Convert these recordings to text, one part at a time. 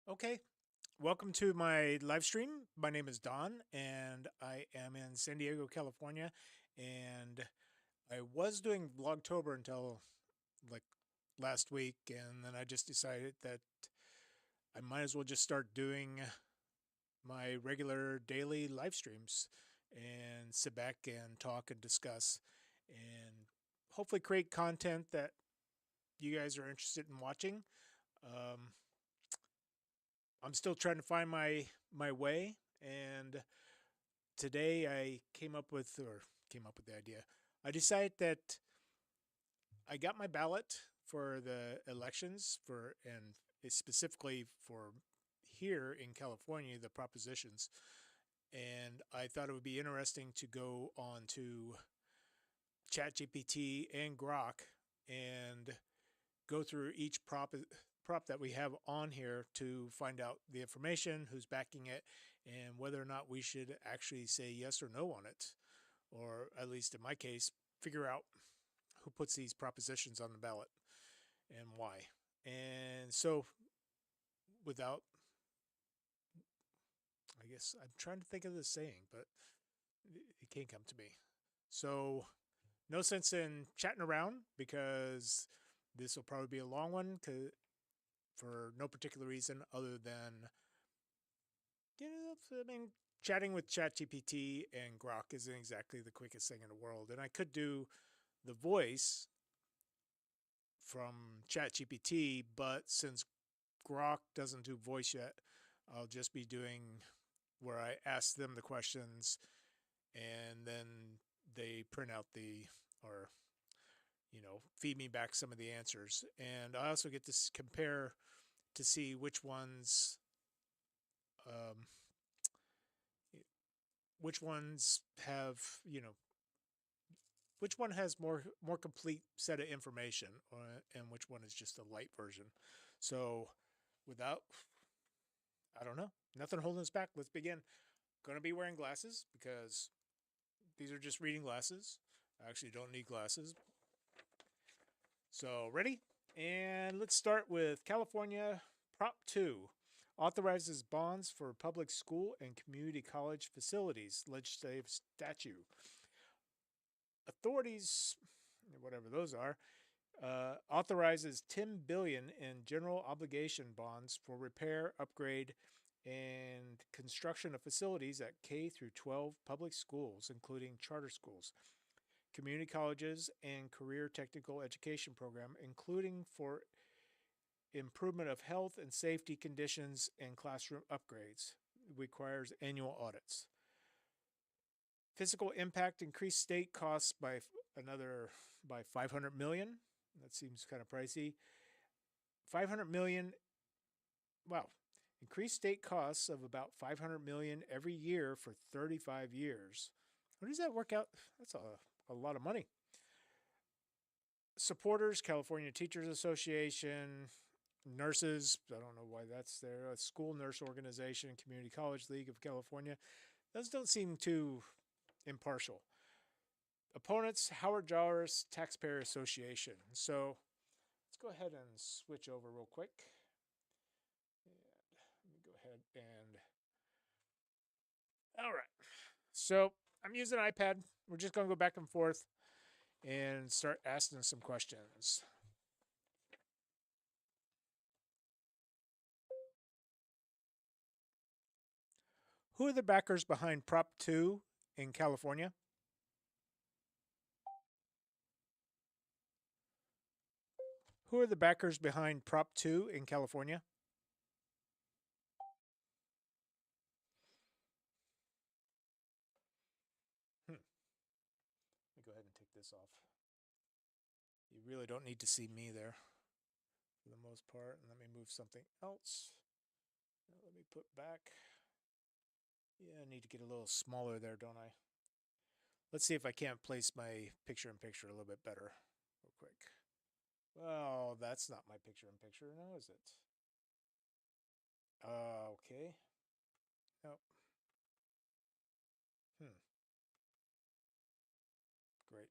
Okay, welcome to my live stream. My name is Don, and I am in San Diego, California. And I was doing Vlogtober until like last week, and then I just decided that I might as well just start doing my regular daily live streams and sit back and talk and discuss and hopefully create content that you guys are interested in watching. Um, I'm still trying to find my way, and today I came up with the idea. I decided that I got my ballot for the elections for and specifically for here in California the propositions, and I thought it would be interesting to go on to ChatGPT and Grok and go through each prop that we have on here to find out the information, who's backing it, and whether or not we should actually say yes or no on it, or at least in my case, figure out who puts these propositions on the ballot and why. And so, without, I guess I'm trying to think of the saying, but it can't come to me. So, no sense in chatting around because this will probably be a long one for no particular reason other than, I mean, chatting with ChatGPT and Grok isn't exactly the quickest thing in the world. And I could do the voice from ChatGPT, but since Grok doesn't do voice yet, I'll just be doing where I ask them the questions and then they print out or feed me back some of the answers. And I also get to compare to see um, which ones have which one has more complete set of information, and which one is just a light version. So, without, I don't know, nothing holding us back. Let's begin. Going to be wearing glasses because these are just reading glasses. I actually don't need glasses. So, ready? And let's start with California Prop 2 authorizes bonds for public school and community college facilities, legislative statute. Authorities, whatever those are, authorizes 10 billion in general obligation bonds for repair, upgrade, and construction of facilities at K through 12 public schools, including charter schools, community colleges, and career technical education program, including for improvement of health and safety conditions and classroom upgrades. It requires annual audits. Physical impact increased state costs by another by 500 million. That seems kind of pricey. 500 million. Wow. Increased state costs of about 500 million every year for 35 years. What does that work out? That's a lot of money. Supporters, California Teachers Association, nurses, I don't know why that's there, a school nurse organization, Community College League of California. Those don't seem too impartial. Opponents, Howard Jarvis Taxpayer Association. So let's go ahead and switch over real quick. And let me go ahead and. All right. So I'm using an iPad. We're just going to go back and forth and start asking some questions. Who are the backers behind Prop 2 in California? Who are the backers behind Prop 2 in California? Let me go ahead and take this off. You really don't need to see me there for the most part. And let me move something else. Let me put back. Yeah, I need to get a little smaller there, don't I? Let's see if I can't place my picture in picture a little bit better real quick. Well, that's not my picture in picture now, is it? Okay. Nope. Hmm. Great.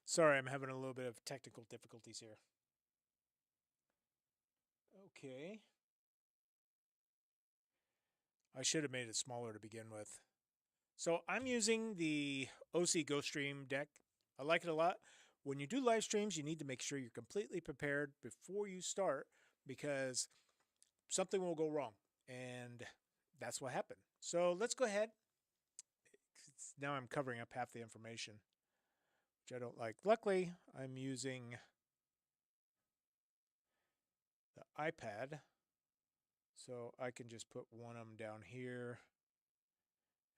Sorry, I'm having a little bit of technical difficulties here. Okay. I should have made it smaller to begin with. So I'm using the OC Ghost Stream deck. I like it a lot. When you do live streams, you need to make sure you're completely prepared before you start because something will go wrong. And that's what happened. So let's go ahead. Now I'm covering up half the information, which I don't like. Luckily, I'm using the iPad, so I can just put one of them down here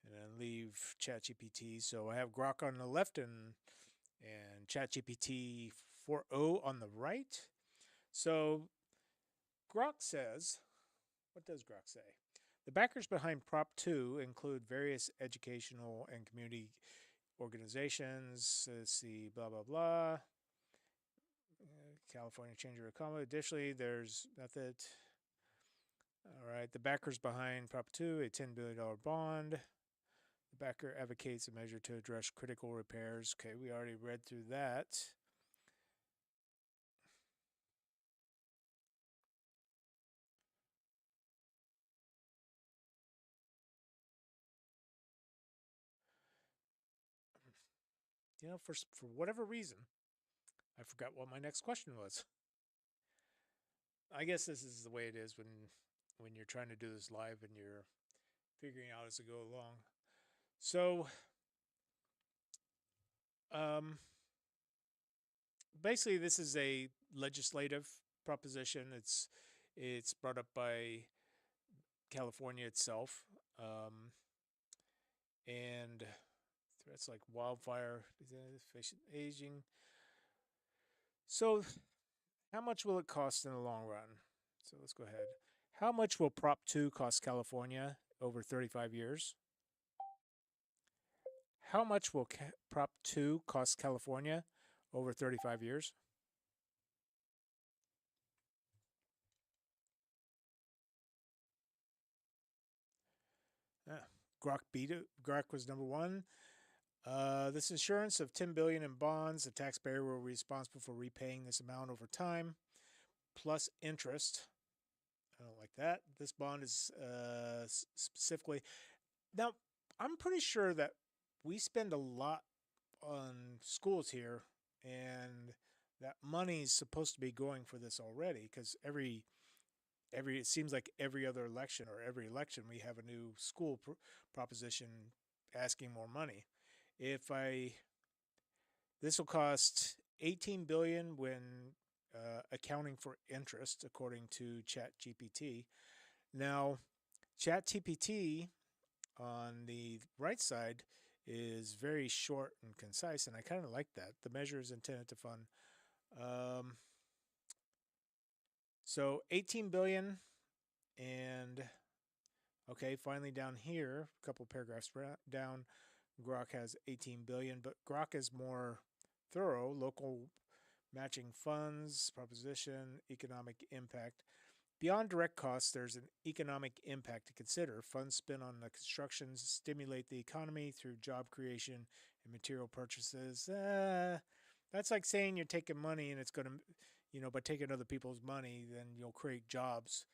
and then leave ChatGPT. So I have Grok on the left and ChatGPT 4.0 on the right. So Grok says, what does Grok say? The backers behind Prop 2 include various educational and community organizations. Let's see, blah, blah, blah. California Change Your Economy. Additionally, there's method. All right, the backers behind Prop 2, a $10 billion bond. The backer advocates a measure to address critical repairs. Okay, we already read through that. For whatever reason, I forgot what my next question was. I guess this is the way it is when you're trying to do this live and you're figuring out as you go along. So, um, basically, this is a legislative proposition. It's brought up by California itself, and threats like wildfire, aging. So, how much will it cost in the long run? So let's go ahead. How much will Prop 2 cost California over 35 years? How much will Prop 2 cost California over 35 years? Uh, Grok beat it. Grok was number one. This insurance of 10 billion in bonds, the taxpayer will be responsible for repaying this amount over time, plus interest. I don't like that. This bond is specifically now. I'm pretty sure that we spend a lot on schools here, and that money is supposed to be going for this already because every it seems like every other election or every election we have a new school proposition asking more money. If I This will cost 18 billion when accounting for interest, according to ChatGPT. Now, ChatGPT on the right side is very short and concise, and I kind of like that. The measure is intended to fund. Um, so 18 billion, and okay, finally down here, a couple paragraphs down, Grok has 18 billion, but Grok is more thorough. Local matching funds, proposition, economic impact. Beyond direct costs, there's an economic impact to consider. Funds spent on the construction stimulate the economy through job creation and material purchases. That's like saying you're taking money and it's going to, by taking other people's money, then you'll create jobs.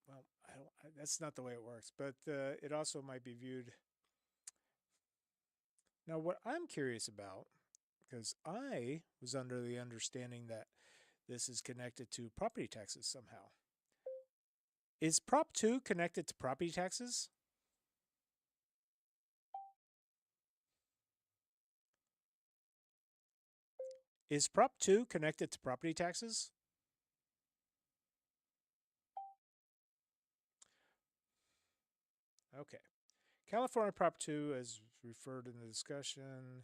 Well, that's not the way it works, but it also might be viewed. Now, what I'm curious about, because I was under the understanding that this is connected to property taxes somehow. Is Prop 2 connected to property taxes? Is Prop 2 connected to property taxes? Okay. California Prop 2, as referred in the discussion,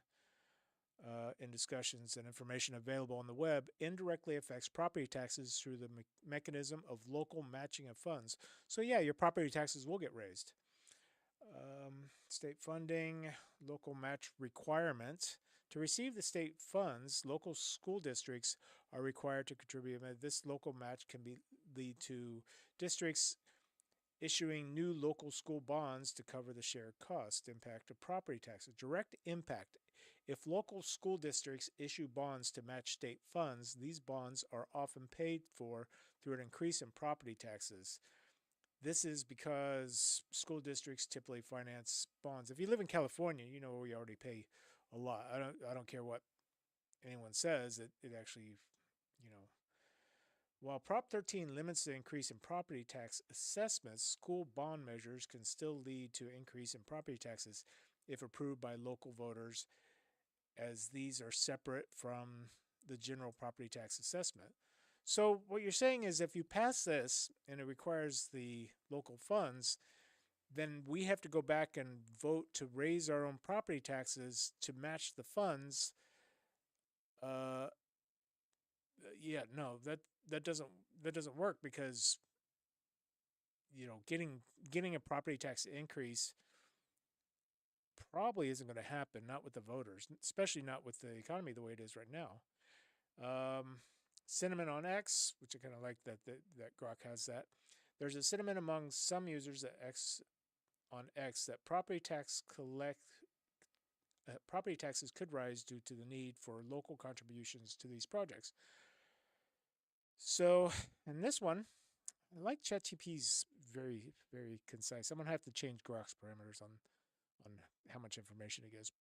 in discussions and information available on the web, indirectly affects property taxes through the mechanism of local matching of funds. So, yeah, your property taxes will get raised. State funding, local match requirement. To receive the state funds, local school districts are required to contribute. This local match can lead to districts issuing new local school bonds to cover the shared cost impact of property taxes. Direct impact. If local school districts issue bonds to match state funds, these bonds are often paid for through an increase in property taxes. This is because school districts typically finance bonds. If you live in California, you know we already pay a lot. I don't care what anyone says. It actually, you know, while Prop 13 limits the increase in property tax assessments, school bond measures can still lead to increase in property taxes if approved by local voters, as these are separate from the general property tax assessment. So what you're saying is if you pass this and it requires the local funds, then we have to go back and vote to raise our own property taxes to match the funds. Uh, yeah, no, that doesn't work because getting a property tax increase probably isn't going to happen. Not with the voters, especially not with the economy the way it is right now. Um, Sentiment on X, which I kind of like that Grok has that. There's a sentiment among some users that X that property taxes could rise due to the need for local contributions to these projects. So, in this one, I like ChatGPT's very, very concise. I'm gonna have to change Grok's parameters on how much information it gives.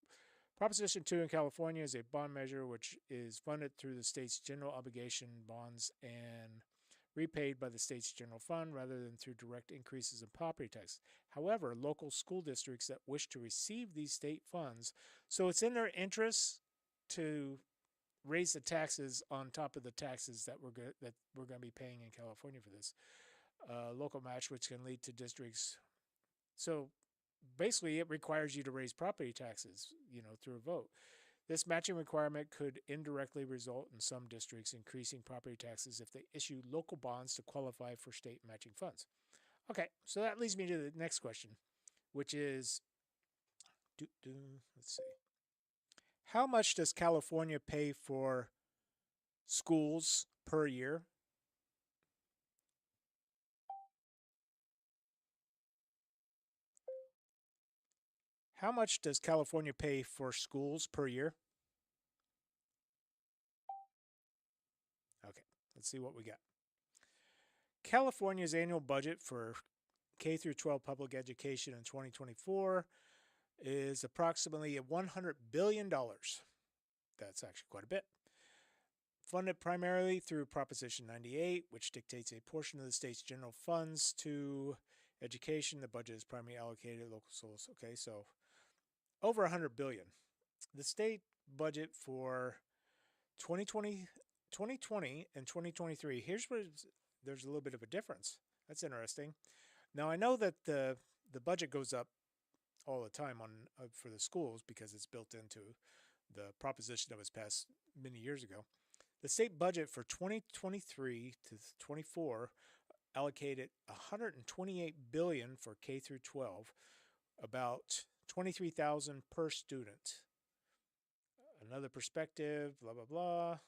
Proposition 2 in California is a bond measure which is funded through the state's general obligation bonds and repaid by the state's general fund rather than through direct increases in property tax. However, local school districts that wish to receive these state funds, so it's in their interest to raise the taxes on top of the taxes that we're going to be paying in California for this local match, which can lead to districts. So basically, it requires you to raise property taxes, through a vote. This matching requirement could indirectly result in some districts increasing property taxes if they issue local bonds to qualify for state matching funds. Okay, so that leads me to the next question, which is, let's see, how much does California pay for schools per year? How much does California pay for schools per year? Okay, let's see what we got. California's annual budget for K through 12 public education in 2024 is approximately $100 billion. That's actually quite a bit. Funded primarily through Proposition 98, which dictates a portion of the state's general funds to education. The budget is primarily allocated to local schools. Okay, so over $100 billion. The state budget for 2020 and 2023. Here's where there's a little bit of a difference. That's interesting. Now I know that the budget goes up all the time on for the schools because it's built into the proposition that was passed many years ago. The state budget for 2023 to 24 allocated 128 billion for K through 12, about 23,000 per student. Another perspective, blah blah blah.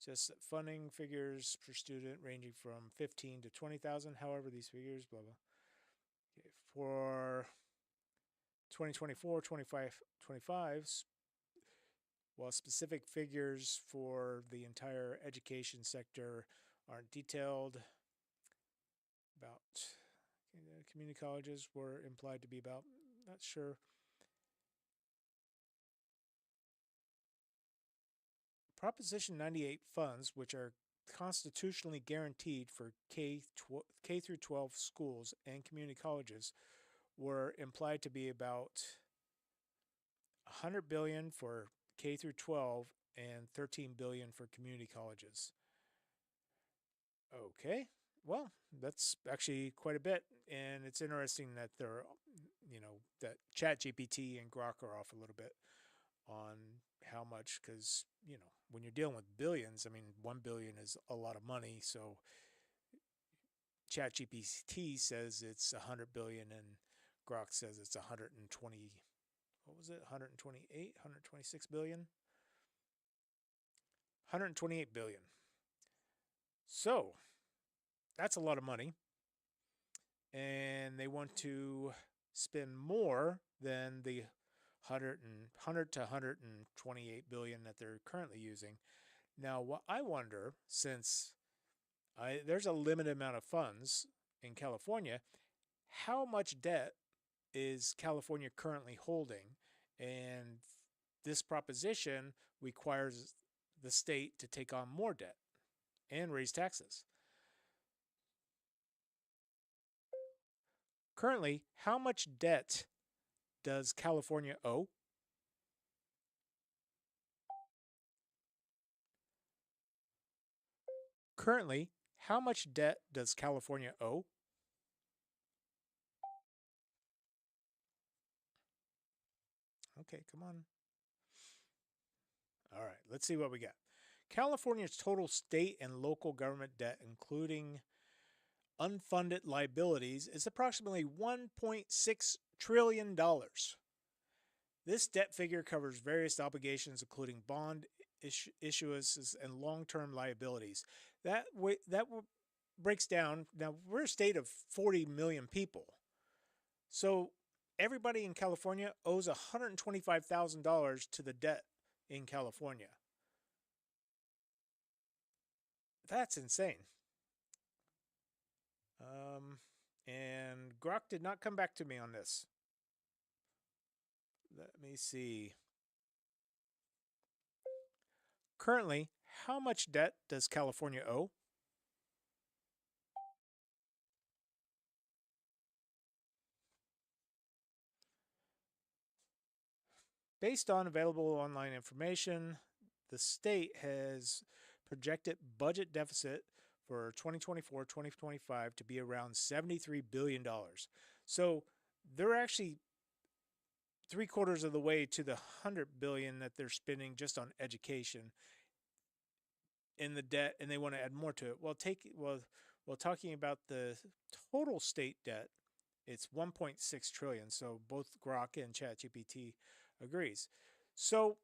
Just funding figures per student ranging from 15 to 20,000. However, these figures, blah blah. Okay, for 2024, 25, 25, while specific figures for the entire education sector aren't detailed, about community colleges were implied to be about, not sure. Proposition 98 funds, which are constitutionally guaranteed for K through 12 schools and community colleges, were implied to be about 100 billion for K through 12 and 13 billion for community colleges. Okay, well, that's actually quite a bit, and it's interesting that that ChatGPT and Grok are off a little bit on how much, because when you're dealing with billions, I mean, 1 billion is a lot of money. So ChatGPT says it's 100 billion, and Grok says it's 120. What was it? 128, 126 billion, 128 billion. So that's a lot of money, and they want to spend more than the 100 to 128 billion that they're currently using. Now, what I wonder, since there's a limited amount of funds in California, how much debt is California currently holding? And this proposition requires the state to take on more debt and raise taxes. Currently, how much debt does California owe? Currently, how much debt does California owe? Okay, come on. All right, let's see what we got. California's total state and local government debt, including unfunded liabilities, is approximately $1.6 trillion. This debt figure covers various obligations, including bond issuances and long-term liabilities. That breaks down. Now we're a state of 40 million people, so everybody in California owes $125,000 to the debt in California. That's insane. Um, and Grok did not come back to me on this. Let me see. Currently, how much debt does California owe? Based on available online information, the state has projected budget deficit for 2024-2025 to be around $73 billion. So they're actually three-quarters of the way to the 100 billion that they're spending just on education in the debt, and they want to add more to it. Well, talking about the total state debt, it's 1.6 trillion. So both Grok and ChatGPT agrees. So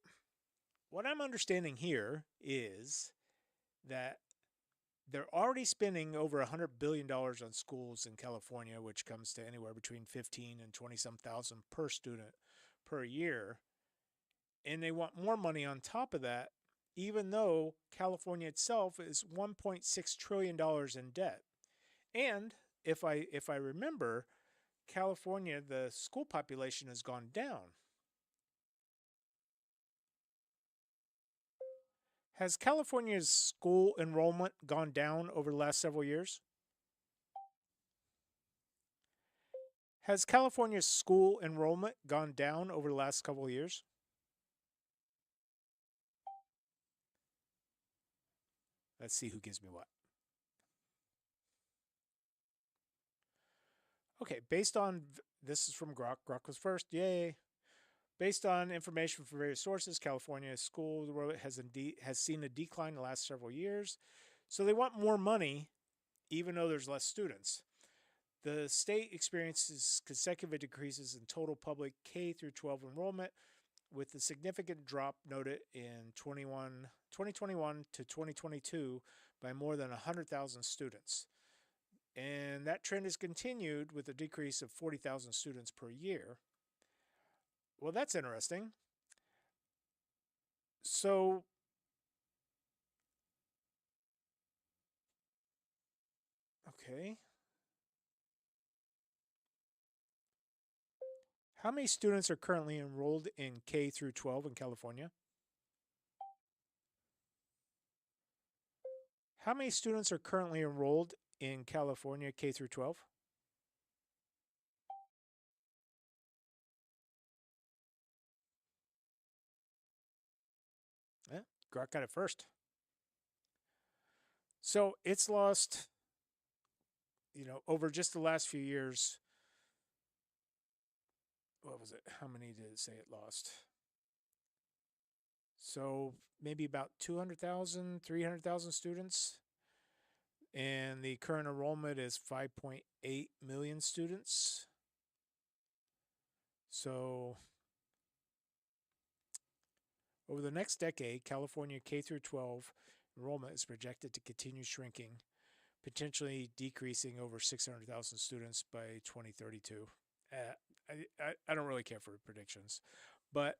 what I'm understanding here is that they're already spending over $100 billion on schools in California, which comes to anywhere between 15 and 20 some thousand per student per year. And they want more money on top of that, even though California itself is $1.6 trillion in debt. And if I remember, California, the school population has gone down. Has California's school enrollment gone down over the last several years? Has California's school enrollment gone down over the last couple of years? Let's see who gives me what. Okay, based on this is from Grok. Grok was first. Yay. Based on information from various sources, California's school has seen a decline in the last several years. So they want more money, even though there's less students. The state experiences consecutive decreases in total public K through 12 enrollment, with a significant drop noted in 2021 to 2022 by more than 100,000 students. And that trend has continued with a decrease of 40,000 students per year. Well, that's interesting. So, okay. How many students are currently enrolled in K through 12 in California? How many students are currently enrolled in California K through 12? Yeah, Grok got it first. So it's lost, over just the last few years. What was it? How many did it say it lost? So maybe about 200,000, 300,000 students. And the current enrollment is 5.8 million students. So over the next decade, California K through 12 enrollment is projected to continue shrinking, potentially decreasing over 600,000 students by 2032. I don't really care for predictions, But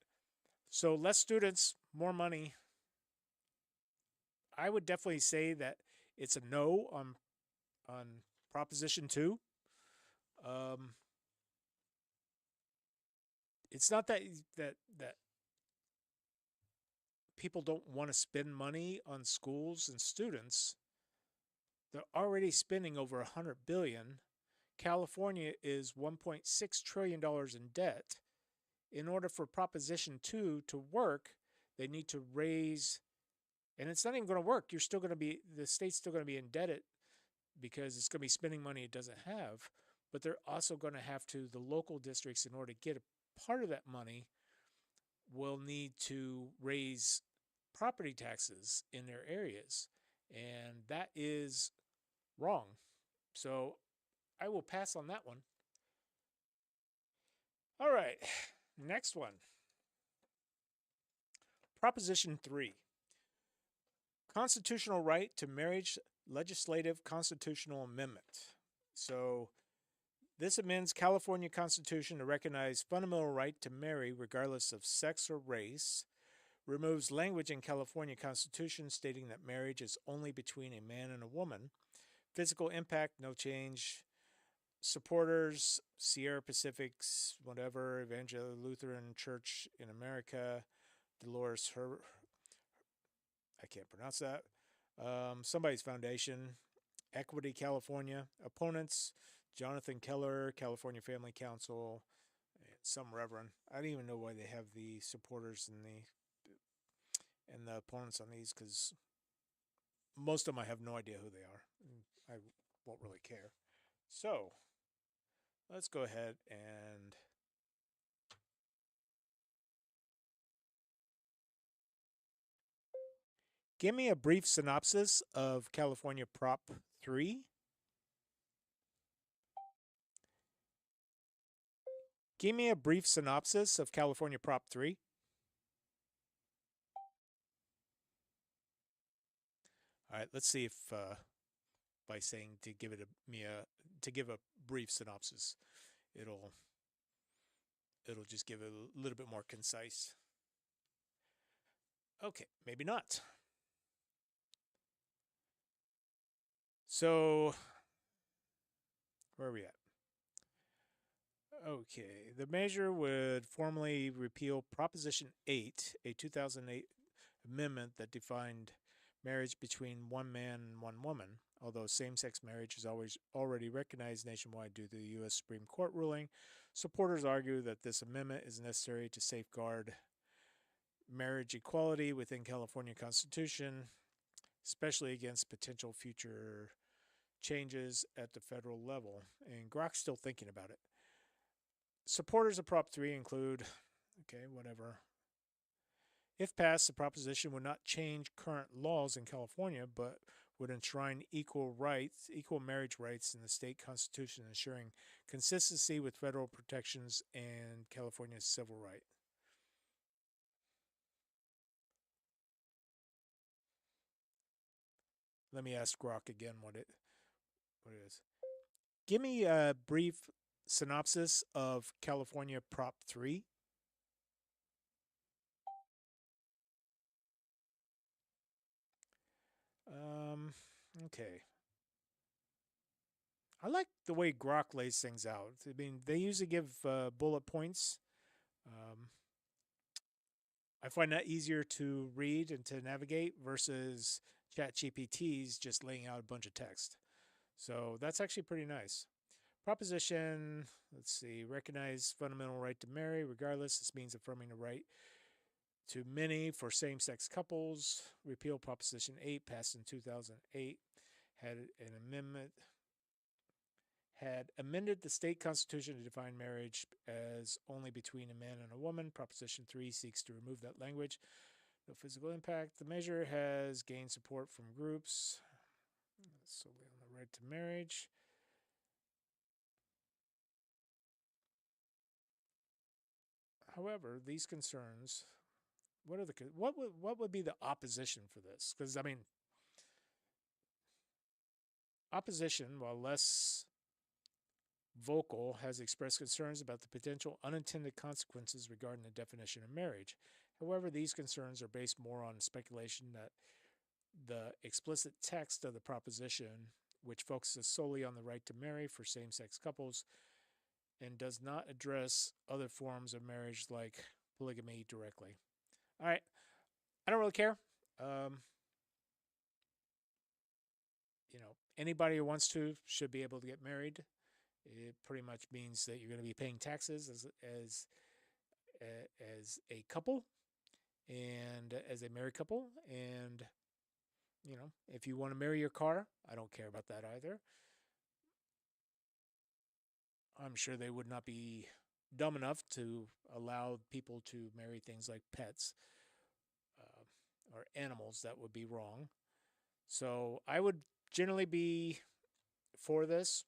so less students, more money. I would definitely say that it's a no on Proposition 2. Um, it's not that people don't want to spend money on schools and students. They're already spending over 100 billion. California is 1.6 trillion dollars in debt. In order for Proposition 2 to work, they need to raise, and it's not even going to work. You're still going to be, the state's still going to be indebted because it's going to be spending money it doesn't have. But they're also going to have to, the local districts, in order to get a part of that money, will need to raise property taxes in their areas. And that is wrong. So I will pass on that one. All right, next one. Proposition 3, constitutional right to marriage legislative constitutional amendment. So this amends California Constitution to recognize fundamental right to marry regardless of sex or race, removes language in California Constitution stating that marriage is only between a man and a woman. Physical impact, no change. Supporters, Sierra Pacific's, whatever, Evangel Lutheran Church in America, Dolores I can't pronounce that. Somebody's foundation, Equity California. Opponents, Jonathan Keller, California Family Council, some reverend. I don't even know why they have the supporters and the opponents on these, because most of them I have no idea who they are. I won't really care. So let's go ahead and give me a brief synopsis of California Prop 3. Give me a brief synopsis of California Prop 3. All right, let's see if by saying to give it to give a brief synopsis, it'll just give it a little bit more concise. Okay, maybe not. So where are we at? Okay, the measure would formally repeal Proposition 8, a 2008 amendment that defined marriage between one man and one woman. Although same-sex marriage is always already recognized nationwide due to the U.S. Supreme Court ruling, supporters argue that this amendment is necessary to safeguard marriage equality within California Constitution, especially against potential future changes at the federal level. And Grok's still thinking about it. Supporters of Prop 3 include, okay, whatever. If passed, the proposition would not change current laws in California, but would enshrine equal marriage rights in the state constitution, ensuring consistency with federal protections and California's civil right. Let me ask Grok again what it is. Give me a brief synopsis of California Prop 3. Okay. I like the way Grok lays things out. I mean, they usually give bullet points. Um, I find that easier to read and to navigate versus ChatGPT's just laying out a bunch of text. So that's actually pretty nice. Proposition, let's see, recognize fundamental right to marry regardless. This means affirming the right to many for same-sex couples. Repeal Proposition 8, passed in 2008, had an amendment had amended the state constitution to define marriage as only between a man and a woman. Proposition 3 seeks to remove that language. No physical impact. The measure has gained support from groups solely on the right to marriage. However, these concerns, what would be the opposition for this? Because I mean, opposition, while less vocal, has expressed concerns about the potential unintended consequences regarding the definition of marriage. However, these concerns are based more on speculation that the explicit text of the proposition, which focuses solely on the right to marry for same sex couples and does not address other forms of marriage like polygamy directly. All right, I don't really care. Um, Anybody who wants to should be able to get married. It pretty much means that you're going to be paying taxes as a couple and as a married couple. And if you want to marry your car, I don't care about that either. I'm sure they would not be dumb enough to allow people to marry things like pets or animals. That would be wrong. So I would generally be for this.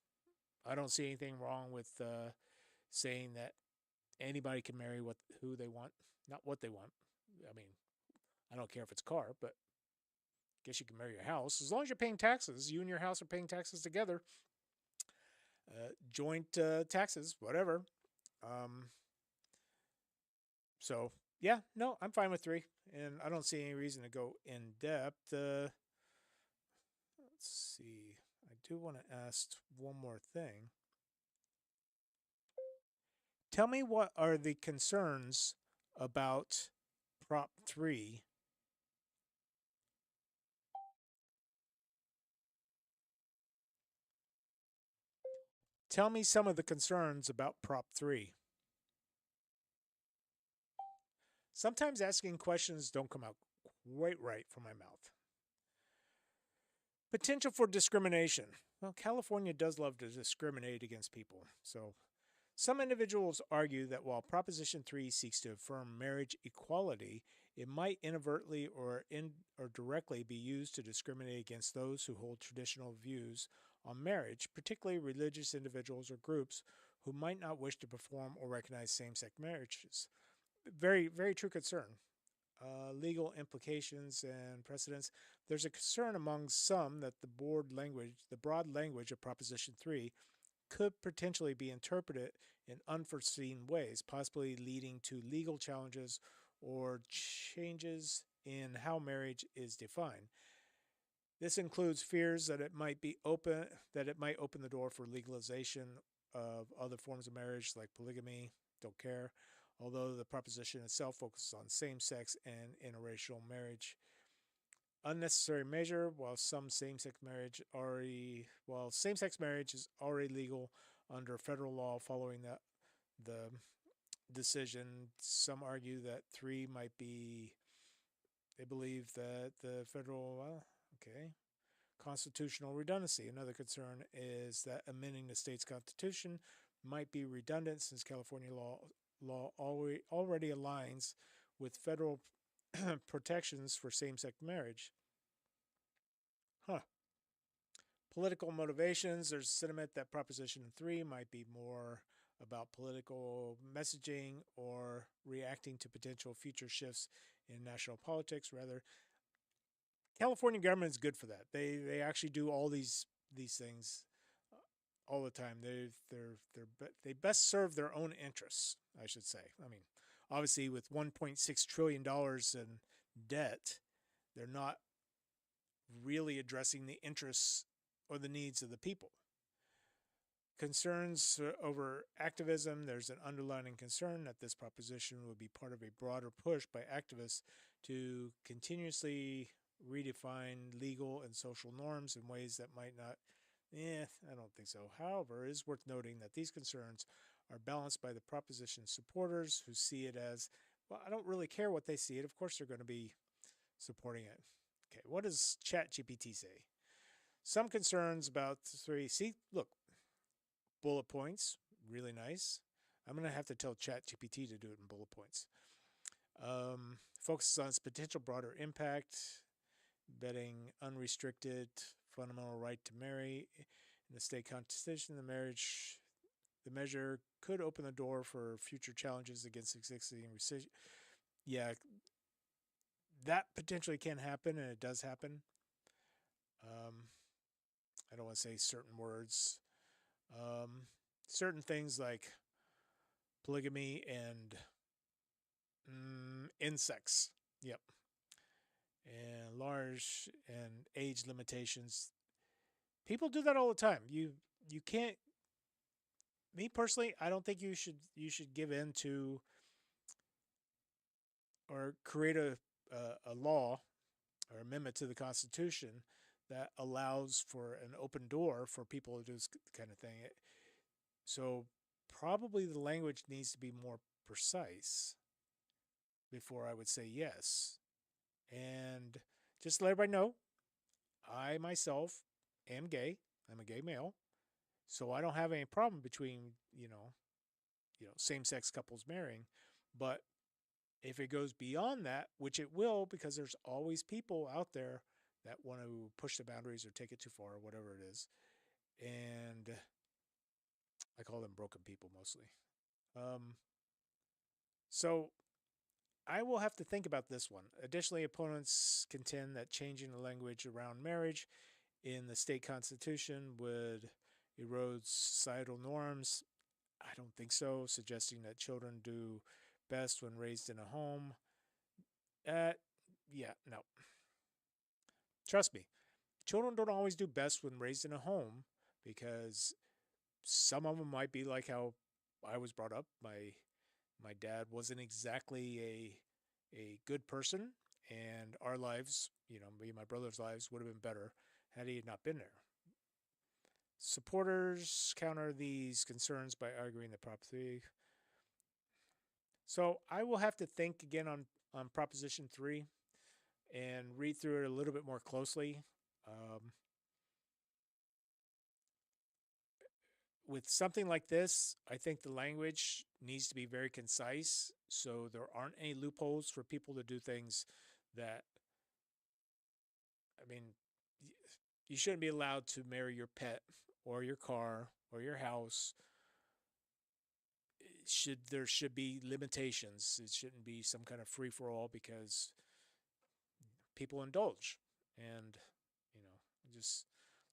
I don't see anything wrong with saying that anybody can marry who they want, not what they want. I mean, I don't care if it's a car, but I guess you can marry your house as long as you're paying taxes. You and your house are paying taxes together, joint taxes, whatever. Um, so yeah, no, I'm fine with three, and I don't see any reason to go in depth. Let's see. I do want to ask one more thing. Tell me what are the concerns about Prop 3. Tell me some of the concerns about Prop 3. Sometimes asking questions don't come out quite right from my mouth. Potential for discrimination. Well, California does love to discriminate against people. So, some individuals argue that while Proposition 3 seeks to affirm marriage equality, it might inadvertently or directly be used to discriminate against those who hold traditional views on marriage, particularly religious individuals or groups who might not wish to perform or recognize same sex marriages. Very, very true concern. Legal implications and precedents. There's a concern among some that the broad language of Proposition 3 could potentially be interpreted in unforeseen ways, possibly leading to legal challenges or changes in how marriage is defined. This includes fears that it might open the door for legalization of other forms of marriage like polygamy. Don't care. Although the proposition itself focuses on same-sex and interracial marriage. Unnecessary measure. While same-sex marriage is already legal under federal law following the decision, some argue that three might be. They believe that the federal okay constitutional redundancy. Another concern is that amending the state's constitution might be redundant since California law already aligns with federal protections for same-sex marriage. Huh. Political motivations. There's sentiment that Proposition 3 might be more about political messaging or reacting to potential future shifts in national politics. Rather, California government is good for that. They actually do all these things all the time. They best serve their own interests, I should say. I mean, obviously with 1.6 trillion dollars in debt, they're not really addressing the interests or the needs of the people. Concerns over activism. There's an underlying concern that this proposition would be part of a broader push by activists to continuously redefine legal and social norms in ways that might not. I don't think so. However, it is worth noting that these concerns are balanced by the proposition's supporters who see it as, well, I don't really care what they see it. Of course, they're going to be supporting it. Okay, what does ChatGPT say? Some concerns about three. See, look, bullet points, really nice. I'm going to have to tell ChatGPT to do it in bullet points. Focuses on its potential broader impact, betting unrestricted fundamental right to marry in the state constitution. The measure could open the door for future challenges against existing rescission. Yeah, that potentially can happen, and it does happen. Um, I don't want to say certain words. certain things like polygamy and insects. Yep. And large and age limitations. People do that all the time. You can't. Me personally, I don't think you should give in to or create a law or amendment to the Constitution that allows for an open door for people to do this kind of thing. So probably the language needs to be more precise before I would say yes. And just to let everybody know, I myself am gay. I'm a gay male, so I don't have any problem between same-sex couples marrying. But if it goes beyond that, which it will, because there's always people out there that want to push the boundaries or take it too far or whatever it is, and I call them broken people mostly. Um, so I will have to think about this one. Additionally, opponents contend that changing the language around marriage in the state constitution would erode societal norms. I don't think so, suggesting that children do best when raised in a home. Uh, yeah, no. Trust me, children don't always do best when raised in a home because some of them might be like how I was brought up. My dad wasn't exactly a good person, and our lives, me and my brother's lives, would have been better had he not been there. Supporters counter these concerns by arguing that Prop 3. So I will have to think again on Proposition 3 and read through it a little bit more closely. Um, with something like this, I think the language needs to be very concise so there aren't any loopholes for people to do things that, I mean, you shouldn't be allowed to marry your pet or your car or your house. There should be limitations. It shouldn't be some kind of free for all because people indulge, and you know just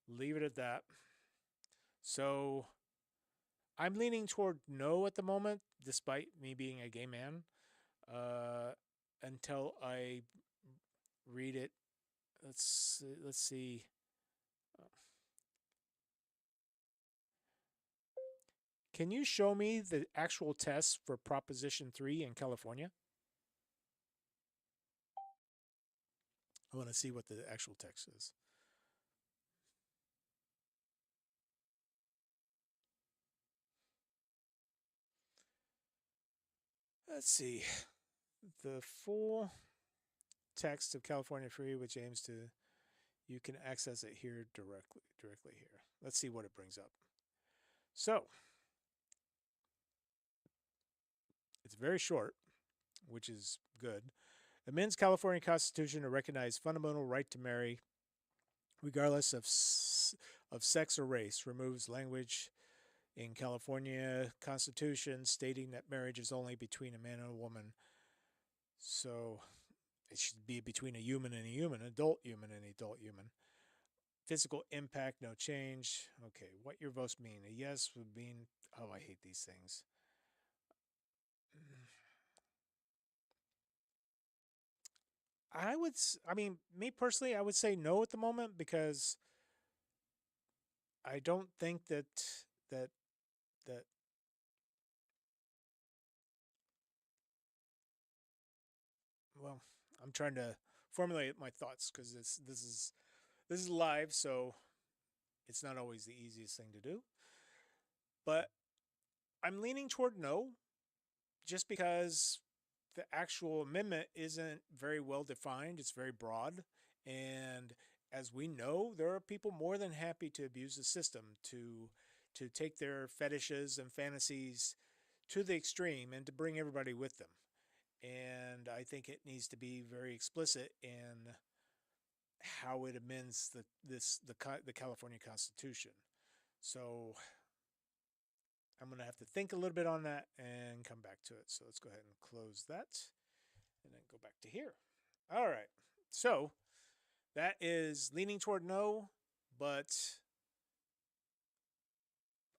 leave it at that. So I'm leaning toward no at the moment, despite me being a gay man. Uh, until I read it, let's see. Can you show me the actual test for Proposition 3 in California? I want to see what the actual text is. Let's see. The full text of California Free, which aims to, you can access it here directly here. Let's see what it brings up. So it's very short, which is good. Amends California Constitution to recognize fundamental right to marry, regardless of sex or race. Removes language in California Constitution stating that marriage is only between a man and a woman. So it should be between a human and a human, adult human and adult human. Physical impact, no change. Okay, what your votes mean? A yes would mean, oh, I hate these things. I mean, me personally, I would say no at the moment because I don't think that that well, I'm trying to formulate my thoughts because this is live, so it's not always the easiest thing to do. But I'm leaning toward no, just because the actual amendment isn't very well defined. It's very broad, and as we know, there are people more than happy to abuse the system to take their fetishes and fantasies to the extreme and to bring everybody with them. And I think it needs to be very explicit in how it amends the California Constitution. So I'm going to have to think a little bit on that and come back to it. So let's go ahead and close that and then go back to here. All right. So that is leaning toward no, but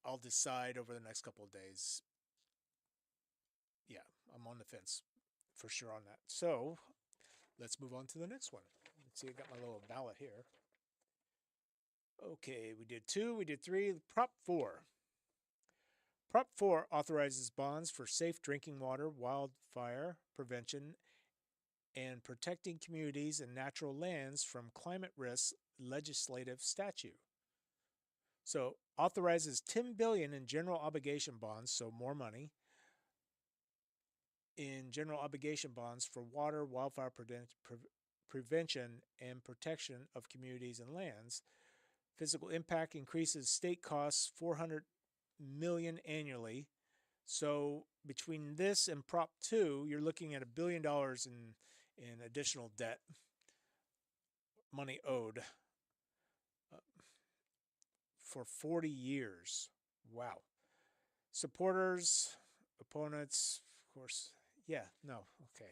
I'll decide over the next couple of days. Yeah, I'm on the fence for sure on that. So let's move on to the next one. Let's see, I got my little ballot here. Okay, we did 2, we did 3. Prop 4. Prop 4 authorizes bonds for safe drinking water, wildfire prevention, and protecting communities and natural lands from climate risks legislative statute. So authorizes 10 billion in general obligation bonds, so more money in general obligation bonds for water, wildfire prevention and protection of communities and lands. Physical impact increases state costs 400 million annually. So between this and Prop 2, you're looking at $1 billion in additional debt, money owed uh, for 40 years. Wow. Supporters, opponents, of course. Yeah, no, okay.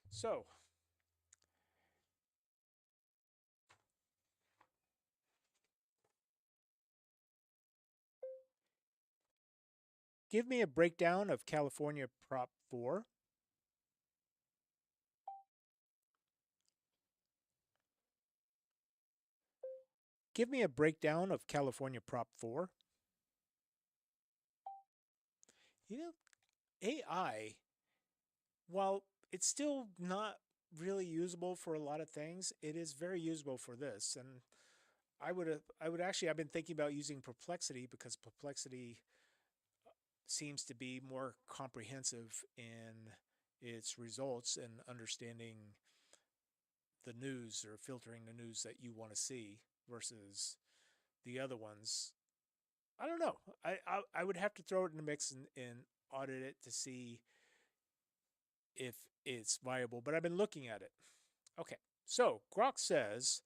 So, give me a breakdown of California Prop 4. Give me a breakdown of California Prop 4. You know, AI, while it's still not really usable for a lot of things, it is very usable for this. And I would actually, I've been thinking about using Perplexity because Perplexity seems to be more comprehensive in its results and understanding the news or filtering the news that you want to see versus the other ones. I don't know. I would have to throw it in the mix and audit it to see if it's viable, but I've been looking at it. Okay, so Grok says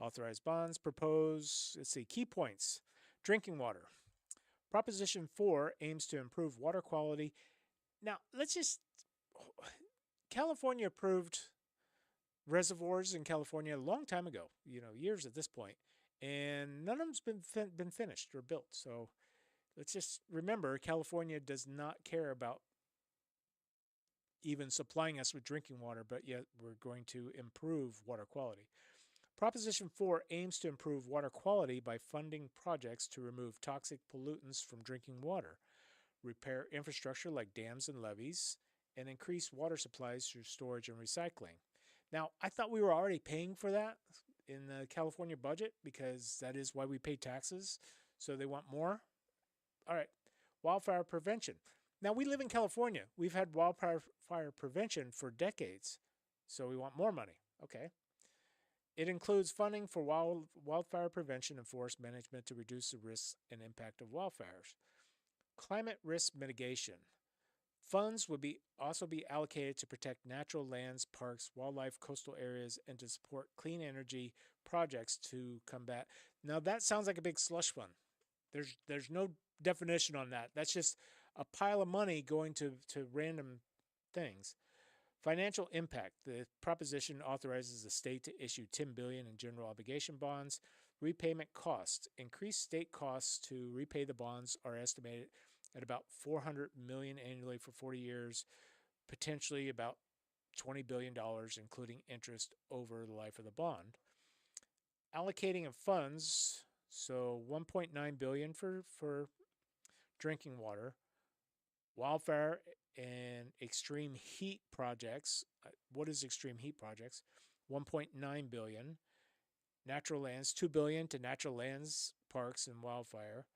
authorized bonds propose, let's see, key points. Drinking water. Proposition 4 aims to improve water quality. Now, let's just, California approved reservoirs in California a long time ago, years at this point, and none of them's been finished or built. So let's just remember California does not care about even supplying us with drinking water, but yet we're going to improve water quality. Proposition 4 aims to improve water quality by funding projects to remove toxic pollutants from drinking water, repair infrastructure like dams and levees, and increase water supplies through storage and recycling. Now, I thought we were already paying for that in the California budget because that is why we pay taxes. So they want more. All right. Wildfire prevention. Now, we live in California. We've had wildfire prevention for decades. So we want more money. Okay. It includes funding for wildfire prevention and forest management to reduce the risks and impact of wildfires. Climate risk mitigation. Funds would also be allocated to protect natural lands, parks, wildlife, coastal areas, and to support clean energy projects to combat. Now that sounds like a big slush fund. There's no definition on that. That's just a pile of money going to random things. Financial impact. The proposition authorizes the state to issue 10 billion in general obligation bonds. Repayment costs. Increased state costs to repay the bonds are estimated at about 400 million annually for 40 years, potentially about $20 billion including interest over the life of the bond. Allocating of funds, so 1.9 billion for drinking water, wildfire and extreme heat projects. What is extreme heat projects? 1.9 billion. Natural lands, 2 billion to natural lands, parks and wildfire.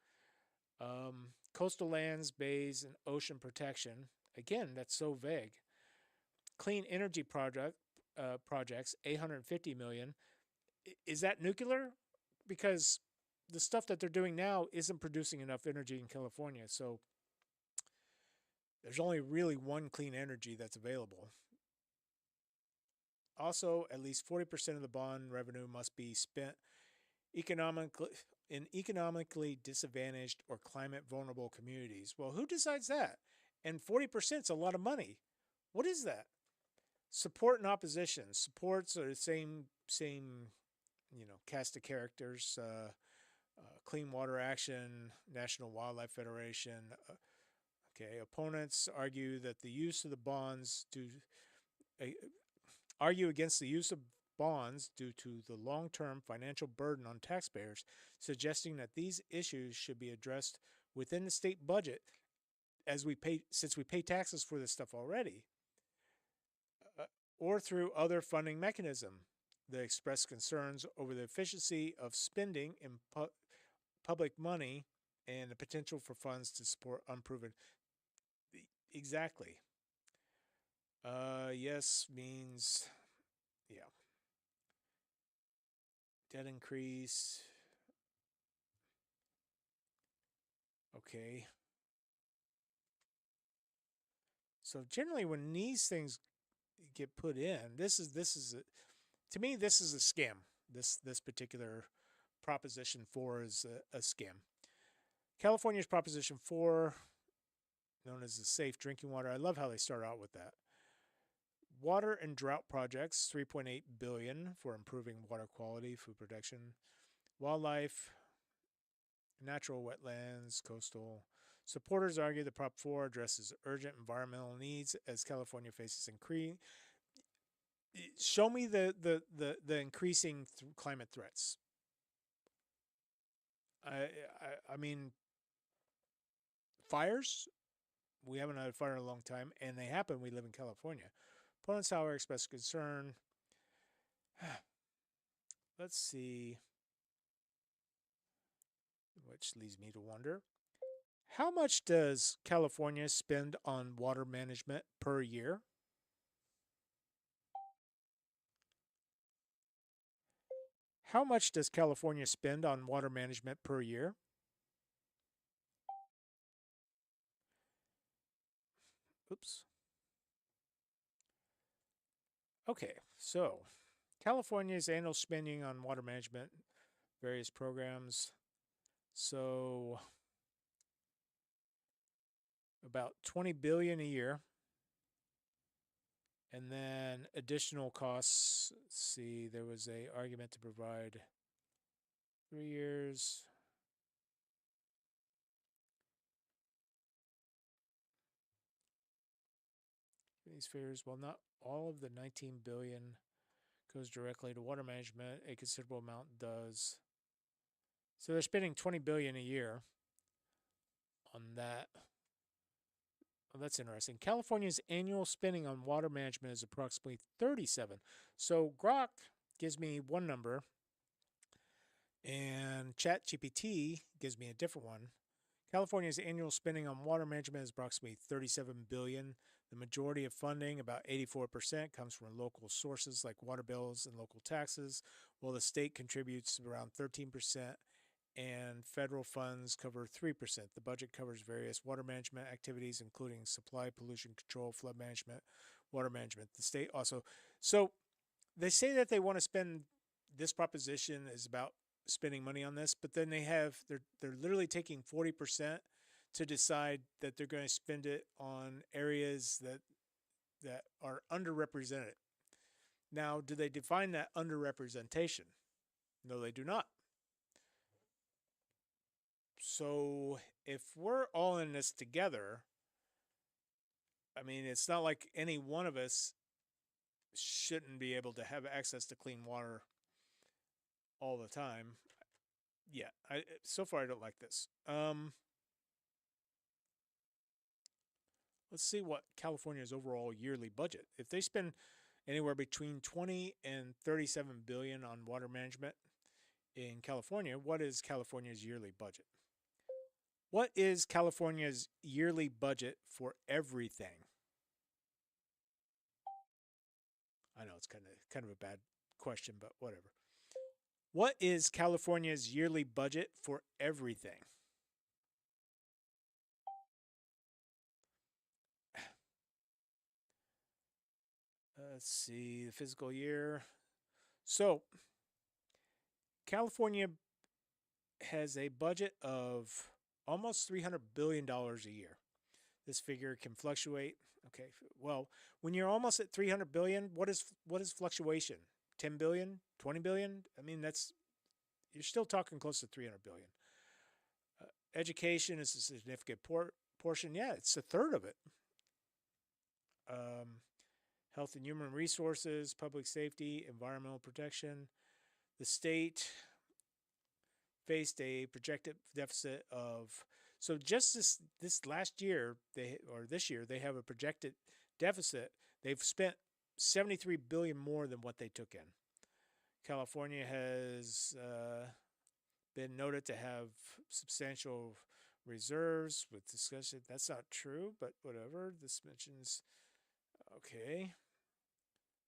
Coastal lands, bays and ocean protection. Again, that's so vague. Clean energy projects, 850 million. Is that nuclear? Because the stuff that they're doing now isn't producing enough energy in California. So there's only really one clean energy that's available. Also, at least 40% of the bond revenue must be spent economically in economically disadvantaged or climate vulnerable communities. Well, who decides that? And 40% is a lot of money. What is that? Support and opposition. Supports are the same cast of characters. Clean Water Action, National Wildlife Federation. Okay, opponents argue that the use of the bonds uh, argue against the use of bonds due to the long-term financial burden on taxpayers, suggesting that these issues should be addressed within the state budget as we pay since we pay taxes for this stuff already, uh, or through other funding mechanism. They express concerns over the efficiency of spending in public money and the potential for funds to support unproven. Exactly. Yes means yeah. Debt increase. Okay. So generally, when these things get put in, to me this is a scam. This particular Proposition 4 is a scam. California's Proposition 4, known as the Safe Drinking Water. I love how they start out with that. Water and drought projects, 3.8 billion for improving water quality, food production, wildlife, natural wetlands, coastal. Supporters argue that Prop 4 addresses urgent environmental needs as California faces increasing. Show me the increasing climate threats. I mean, fires. We haven't had a fire in a long time, and they happen. We live in California. Opponents, however, express concern. Let's see, which leads me to wonder how much does California spend on water management per year? How much does California spend on water management per year? Oops. Okay, so California's annual spending on water management, various programs. So about 20 billion a year. And then additional costs. Let's see, there was a argument to provide 3 years. These figures, well, not all of the 19 billion goes directly to water management. A considerable amount does. So they're spending 20 billion a year on that. Well, that's interesting. California's annual spending on water management is approximately 37. So Grok gives me one number, and ChatGPT gives me a different one. California's annual spending on water management is approximately 37 billion. The majority of funding, about 84%, comes from local sources like water bills and local taxes, while the state contributes around 13% and federal funds cover 3%. The budget covers various water management activities, including supply, pollution control, flood management, water management. The state also. So they say that they want to spend, this proposition is about spending money on this, but then they're literally taking 40% to decide that they're going to spend it on areas that are underrepresented. Now, do they define that underrepresentation? No, they do not. So if we're all in this together, I mean, it's not like any one of us shouldn't be able to have access to clean water all the time. Yeah, so far I don't like this. Let's see what California's overall yearly budget. If they spend anywhere between 20 and 37 billion on water management in California, what is California's yearly budget? What is California's yearly budget for everything? I know it's kind of a bad question, but whatever. What is California's yearly budget for everything? Let's see, the fiscal year. So, California has a budget of almost $300 billion a year. This figure can fluctuate. Okay, well, when you're almost at 300 billion, what is fluctuation? 10 billion, 20 billion? I mean, that's you're still talking close to 300 billion. Education is a significant portion. Yeah, it's a third of it. Um, Health and human resources, public safety, environmental protection. The state faced a projected deficit of, so just this last year this year they have a projected deficit. They've spent 73 billion more than what they took in. California has been noted to have substantial reserves with discussion. That's not true, but whatever. This mentions, okay.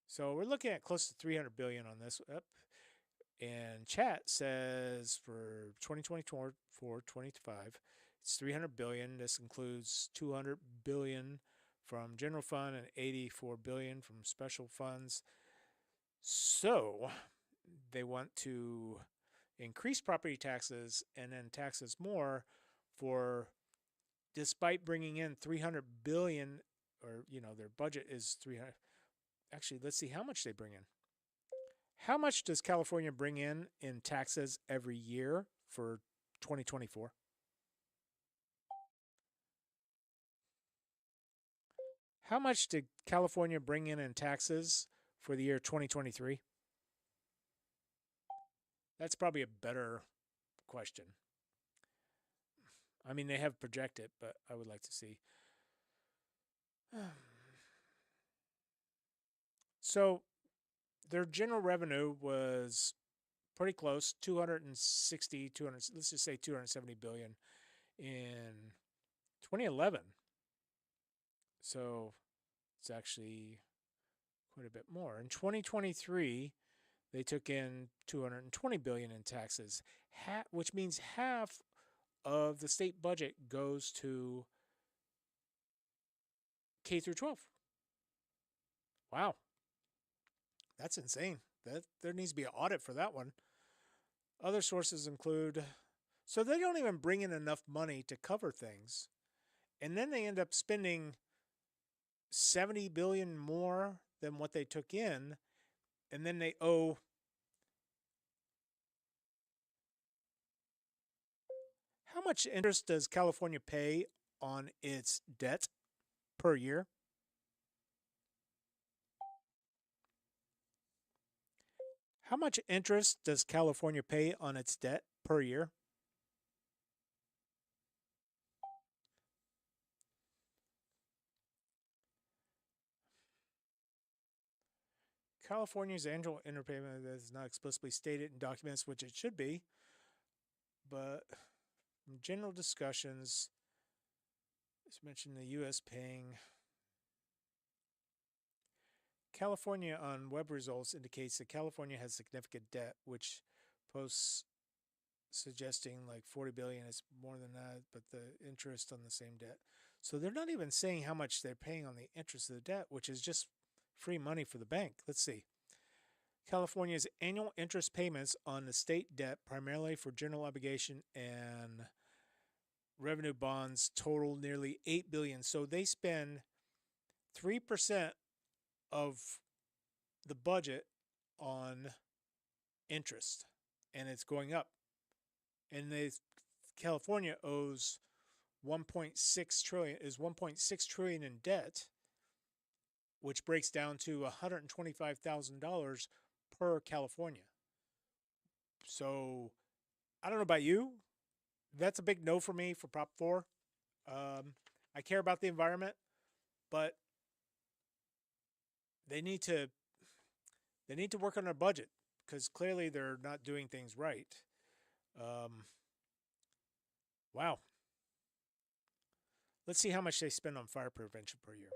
So we're looking at close to 300 billion on this. And chat says for 2024 25, it's 300 billion. This includes 200 billion from general fund and 84 billion from special funds. So they want to increase property taxes and then taxes more for, despite bringing in 300 billion, or their budget is 300. Actually, let's see how much they bring in. How much does California bring in taxes every year for 2024? How much did California bring in taxes for the year 2023? That's probably a better question. I mean, they have projected, but I would like to see. So their general revenue was pretty close, 260, 200, let's just say 270 billion in 2011. So it's actually quite a bit more. In 2023, they took in 220 billion in taxes, which means half of the state budget goes to K through 12. Wow, that's insane. That there needs to be an audit for that one. Other sources include, so they don't even bring in enough money to cover things, and then they end up spending 70 billion more than what they took in, and then they owe, how much interest does California pay on its debt per year? How much interest does California pay on its debt per year? California's annual interpayment is not explicitly stated in documents, which it should be, but from general discussions, it's mentioned the U.S. paying. California on web results indicates that California has significant debt, which posts suggesting like 40 billion is more than that, but the interest on the same debt. So they're not even saying how much they're paying on the interest of the debt, which is just free money for the bank. Let's see. California's annual interest payments on the state debt, primarily for general obligation and revenue bonds, total nearly 8 billion. So they spend 3% of the budget on interest, and it's going up. And California owes 1.6 trillion, is 1.6 trillion in debt, which breaks down to $125,000 per California. So I don't know about you. That's a big no for me for Prop 4. I care about the environment, but they need to work on their budget because clearly they're not doing things right. Wow. Let's see how much they spend on fire prevention per year.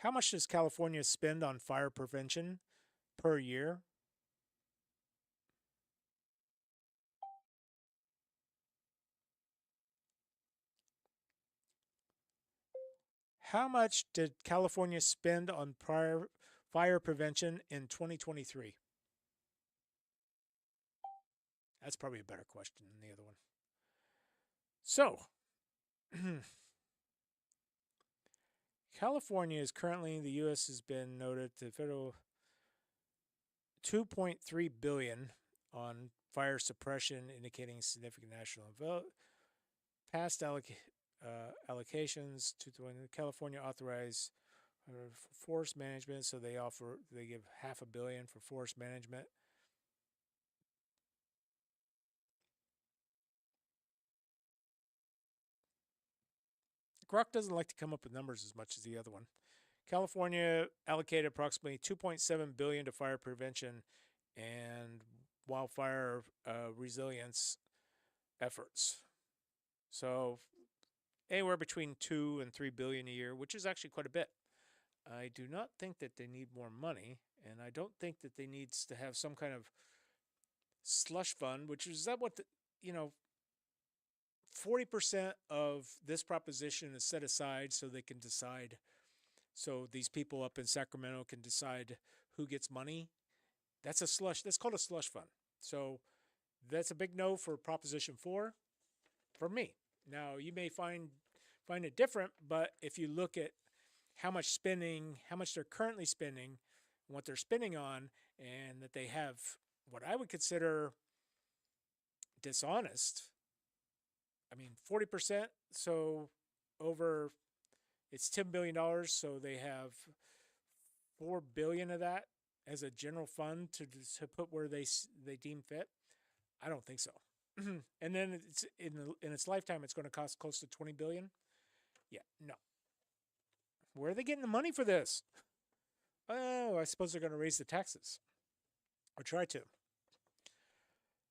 How much does California spend on fire prevention per year? How much did California spend on fire prevention in 2023? That's probably a better question than the other one. So, California is currently, the U.S. has been noted to federal 2.3 billion on fire suppression, indicating significant national vote. Past allocations to California authorized for forest management, so they give $500 million for forest management. Grok doesn't like to come up with numbers as much as the other one. California allocated approximately $2.7 billion to fire prevention and wildfire resilience efforts. So anywhere between 2 and 3 billion a year, which is actually quite a bit. I do not think that they need more money, and I don't think that they needs to have some kind of slush fund, which is that what 40% of this proposition is set aside so they can decide. So these people up in Sacramento can decide who gets money. That's a slush. That's called a slush fund. So that's a big no for Proposition 4 for me. Now you may find it different, but if you look at how much they're currently spending, what they're spending on, and that they have what I would consider dishonest. I mean, 40%. So over, it's $10 billion. So they have $4 billion of that as a general fund to put where they deem fit. I don't think so. And then it's in its lifetime, it's going to cost close to $20 billion. Yeah, no. Where are they getting the money for this? Oh, I suppose they're going to raise the taxes or try to.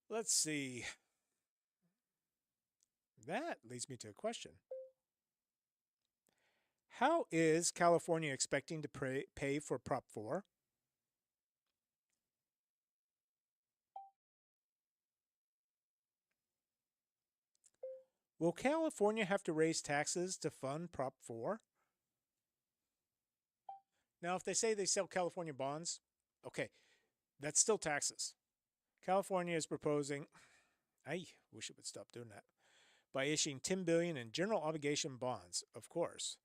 Let's see. That leads me to a question. How is California expecting to pay for Prop 4? Will California have to raise taxes to fund Prop 4? Now, if they say they sell California bonds, okay, that's still taxes. California is proposing, I wish it would stop doing that, by issuing $10 billion in general obligation bonds, of course.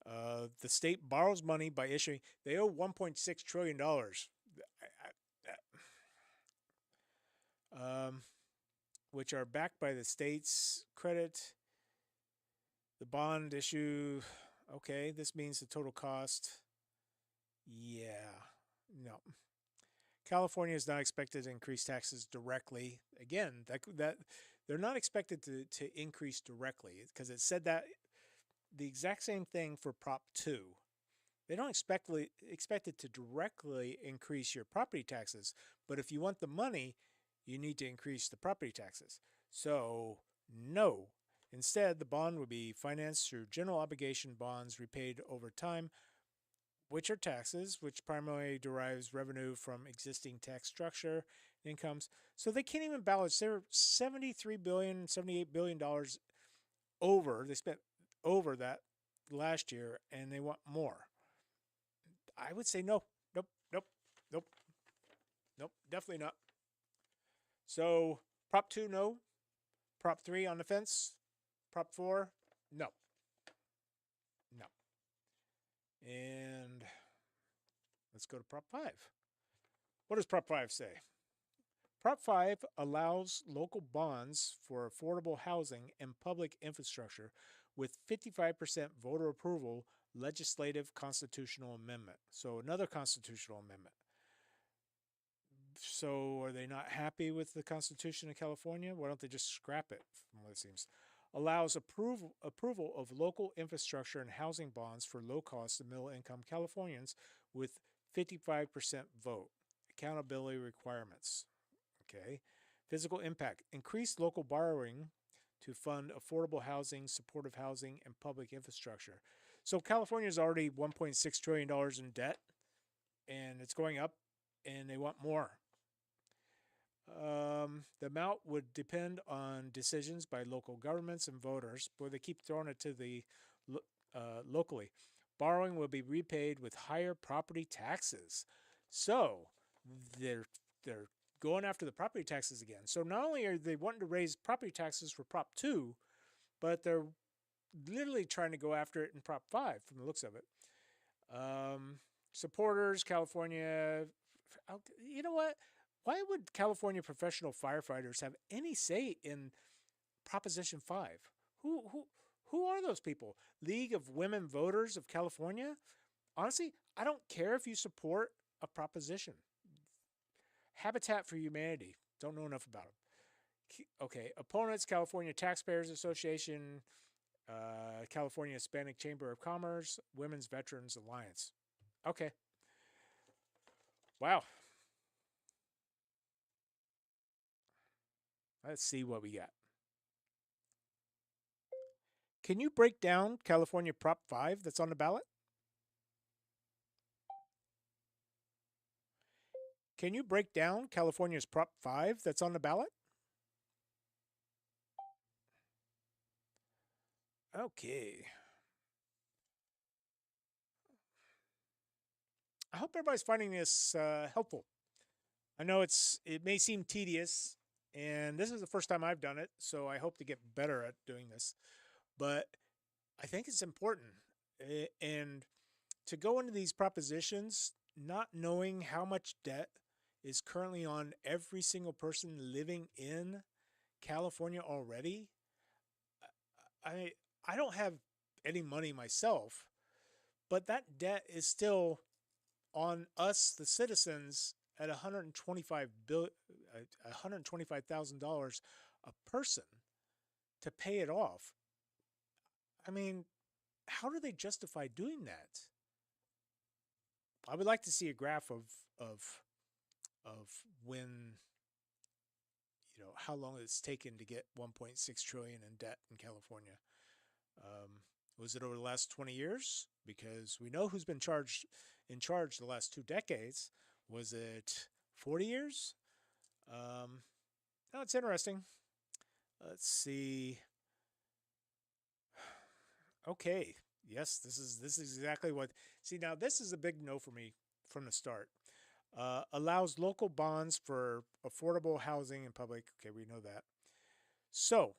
The state borrows money by issuing, they owe $1.6 trillion. Which are backed by the state's credit. The bond issue, okay, this means the total cost. Yeah, no. California is not expected to increase taxes directly. Again, that they're not expected to increase directly because it said that the exact same thing for Prop 2. They don't expect it to directly increase your property taxes, but if you want the money, you need to increase the property taxes. So, no. Instead, the bond would be financed through general obligation bonds repaid over time, which are taxes, which primarily derives revenue from existing tax structure incomes. So they can't even balance. They're $73 billion, $78 billion over. They spent over that last year, and they want more. I would say no. Nope, nope, nope, nope, definitely not. So, Prop 2, no. Prop 3 on the fence. Prop 4, no. No. And let's go to Prop 5. What does Prop 5 say? Prop 5 allows local bonds for affordable housing and public infrastructure with 55% voter approval legislative constitutional amendment. So another constitutional amendment. So are they not happy with the Constitution of California? Why don't they just scrap it, from what it seems? Allows approval of local infrastructure and housing bonds for low-cost and middle-income Californians with 55% vote. Accountability requirements. Okay. Physical impact. Increased local borrowing to fund affordable housing, supportive housing, and public infrastructure. So California is already $1.6 trillion in debt, and it's going up, and they want more. The amount would depend on decisions by local governments and voters, but they keep throwing it to the locally. Borrowing will be repaid with higher property taxes. So they're going after the property taxes again. So not only are they wanting to raise property taxes for Prop 2, but they're literally trying to go after it in Prop 5 from the looks of it. Supporters, California, you know what? Why would California professional firefighters have any say in Proposition 5? Who are those people? League of Women Voters of California? Honestly, I don't care if you support a proposition. Habitat for Humanity. Don't know enough about them. Okay, opponents: California Taxpayers Association, California Hispanic Chamber of Commerce, Women's Veterans Alliance. Okay. Wow. Let's see what we got. Can you break down California Prop 5 that's on the ballot? Can you break down California's Prop 5 that's on the ballot? Okay. I hope everybody's finding this helpful. I know it may seem tedious, and this is the first time I've done it, so I hope to get better at doing this. But I think it's important. And to go into these propositions, not knowing how much debt is currently on every single person living in California already, I I don't have any money myself, but that debt is still on us, the citizens, at $125,000 a person to pay it off. I mean, how do they justify doing that? I would like to see a graph of when, how long it's taken to get 1.6 trillion in debt in California. Was it over the last 20 years? Because we know who's been in charge the last 2 decades. Was it 40 years? No, it's interesting. Let's see. Okay. Yes, this is exactly what. See, now this is a big no for me from the start. Allows local bonds for affordable housing and public. Okay, we know that. So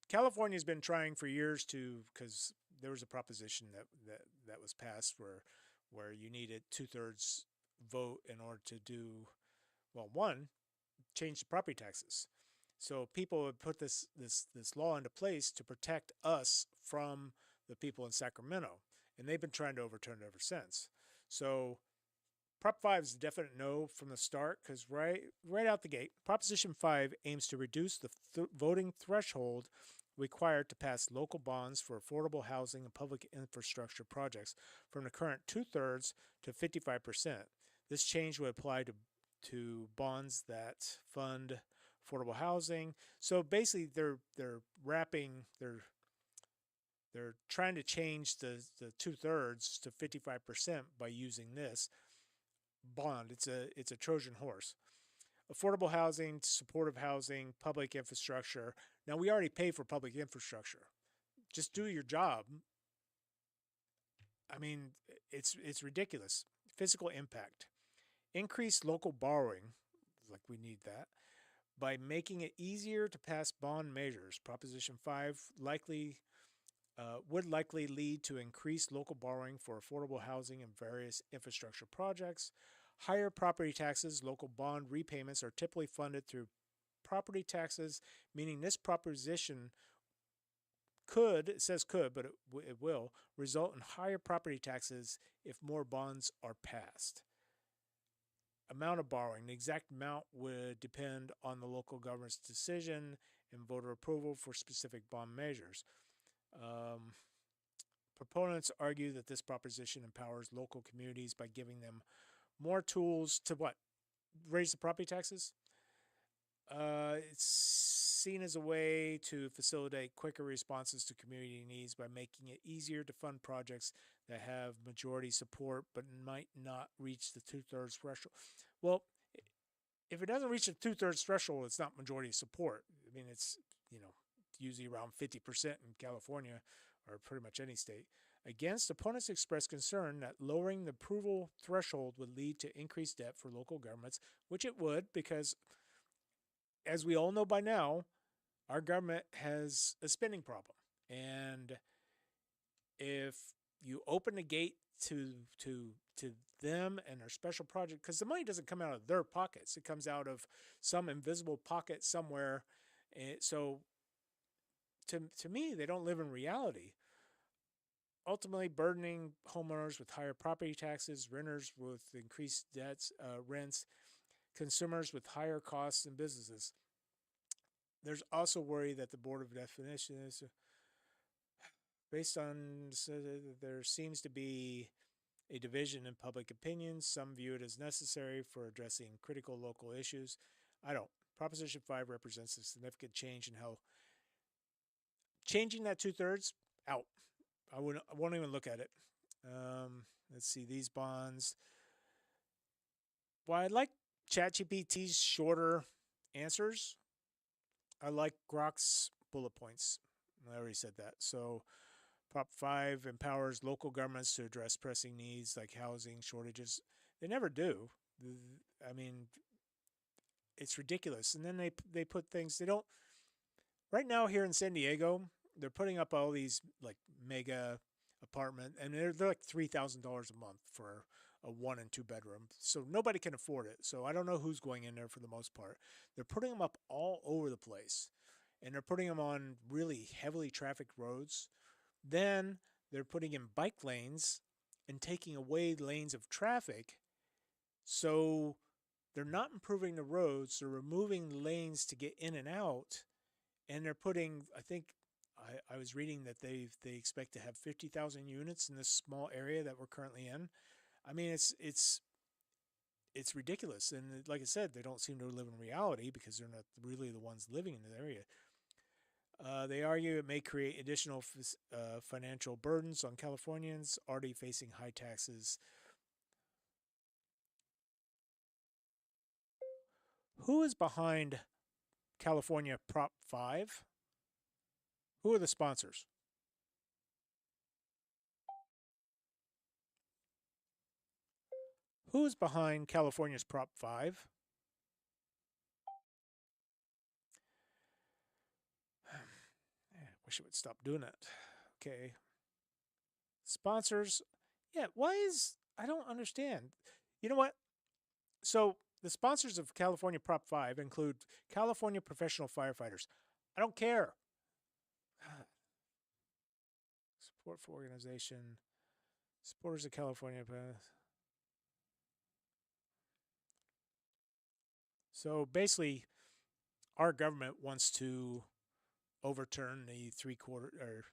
California's been trying for years to, because there was a proposition that was passed where you needed 2/3 vote in order to do, well, one, change the property taxes. So people would put this law into place to protect us from the people in Sacramento, and they've been trying to overturn it ever since. So Prop 5 is a definite no from the start, because right out the gate, Proposition 5 aims to reduce the voting threshold required to pass local bonds for affordable housing and public infrastructure projects from the current 2/3 to 55%. This change would apply to bonds that fund affordable housing. So basically, they're trying to change the 2/3 to 55% by using this bond. It's a Trojan horse. Affordable housing, supportive housing, public infrastructure. Now we already pay for public infrastructure. Just do your job. I mean, it's ridiculous. Physical impact. Increase local borrowing, like we need that, by making it easier to pass bond measures. Proposition 5 would likely lead to increased local borrowing for affordable housing and various infrastructure projects. Higher property taxes. Local bond repayments are typically funded through property taxes, meaning this proposition could, it says could, but it will, result in higher property taxes if more bonds are passed. Amount of borrowing. The exact amount would depend on the local government's decision and voter approval for specific bond measures. Um, Proponents argue that this proposition empowers local communities by giving them more tools to what? Raise the property taxes? It's seen as a way to facilitate quicker responses to community needs by making it easier to fund projects that have majority support but might not reach the 2/3 threshold. Well, if it doesn't reach the 2/3 threshold, it's not majority support. I mean, it's usually around 50% in California or pretty much any state. Against, opponents express concern that lowering the approval threshold would lead to increased debt for local governments, which it would, because as we all know by now, our government has a spending problem. And if you open the gate to to them and their special project, because the money doesn't come out of their pockets. It comes out of some invisible pocket somewhere. And so to me, they don't live in reality, ultimately burdening homeowners with higher property taxes, renters with increased debts, rents, consumers with higher costs, and businesses. There's also worry that the Board of Definitions, based on, so there seems to be a division in public opinion. Some view it as necessary for addressing critical local issues. I don't. Proposition 5 represents a significant change in how changing that two-thirds out. I won't even look at it. Let's see, these bonds. Well, I like ChatGPT's shorter answers. I like Grok's bullet points. I already said that. So, Prop 5 empowers local governments to address pressing needs like housing shortages. They never do. I mean, it's ridiculous. And then they put things they don't. Right now here in San Diego, they're putting up all these like mega apartment, and they're like $3,000 a month for a 1 and 2 bedroom. So nobody can afford it. So I don't know who's going in there for the most part. They're putting them up all over the place, and they're putting them on really heavily trafficked roads. Then they're putting in bike lanes and taking away lanes of traffic. So they're not improving the roads. They're removing lanes to get in and out, and they're putting. I think I was reading that they expect to have 50,000 units in this small area that we're currently in. I mean, it's ridiculous, and like I said, they don't seem to live in reality because they're not really the ones living in the area. They argue it may create additional financial burdens on Californians already facing high taxes. Who is behind California Prop 5? Who are the sponsors? Who is behind California's Prop 5? I wish it would stop doing that. Okay. Sponsors. Yeah, why is. I don't understand. You know what? So, the sponsors of California Prop 5 include California Professional Firefighters. I don't care. Support for organization. Supporters of California. So basically, our government wants to overturn the 3/4 or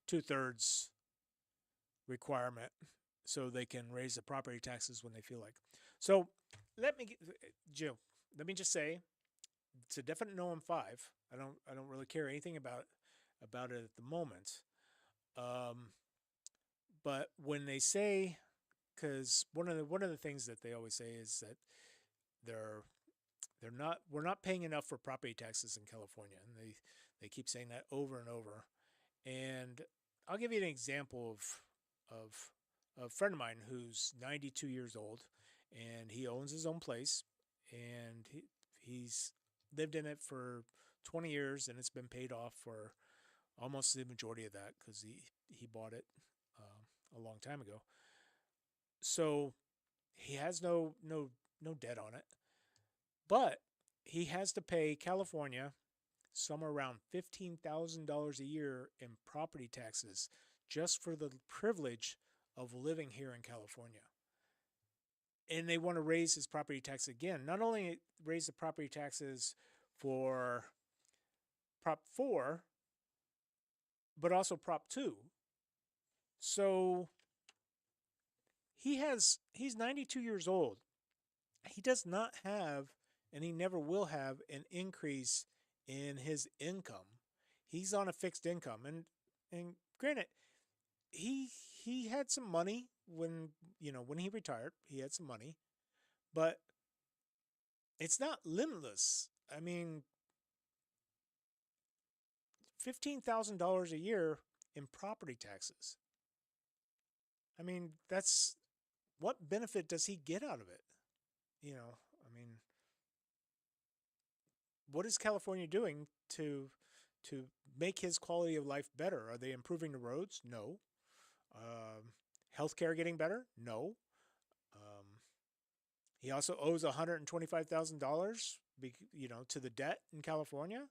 2/3 requirement so they can raise the property taxes when they feel like. So let me, Jill, let me just say it's a definite no on 5. I don't really care anything about it at the moment. Um, but when they say, because one of the things that they always say is that they're they're not we're not paying enough for property taxes in California, and they keep saying that over and over. And I'll give you an example of a friend of mine who's 92 years old, and he owns his own place, and he's lived in it for 20 years, and it's been paid off for almost the majority of that because he bought it a long time ago. So he has no debt on it, but he has to pay California somewhere around $15,000 a year in property taxes just for the privilege of living here in California. And they want to raise his property tax again. Not only raise the property taxes for Prop 4, but also Prop 2. So he's 92 years old. He does not have, and he never will have, an increase in his income. He's on a fixed income, and granted, he had some money when he retired. He had some money, but it's not limitless. I mean, $15,000 a year in property taxes. I mean, that's what benefit does he get out of it? I mean, what is California doing to make his quality of life better? Are they improving the roads? No. Healthcare getting better? No. He also owes $125,000, to the debt in California.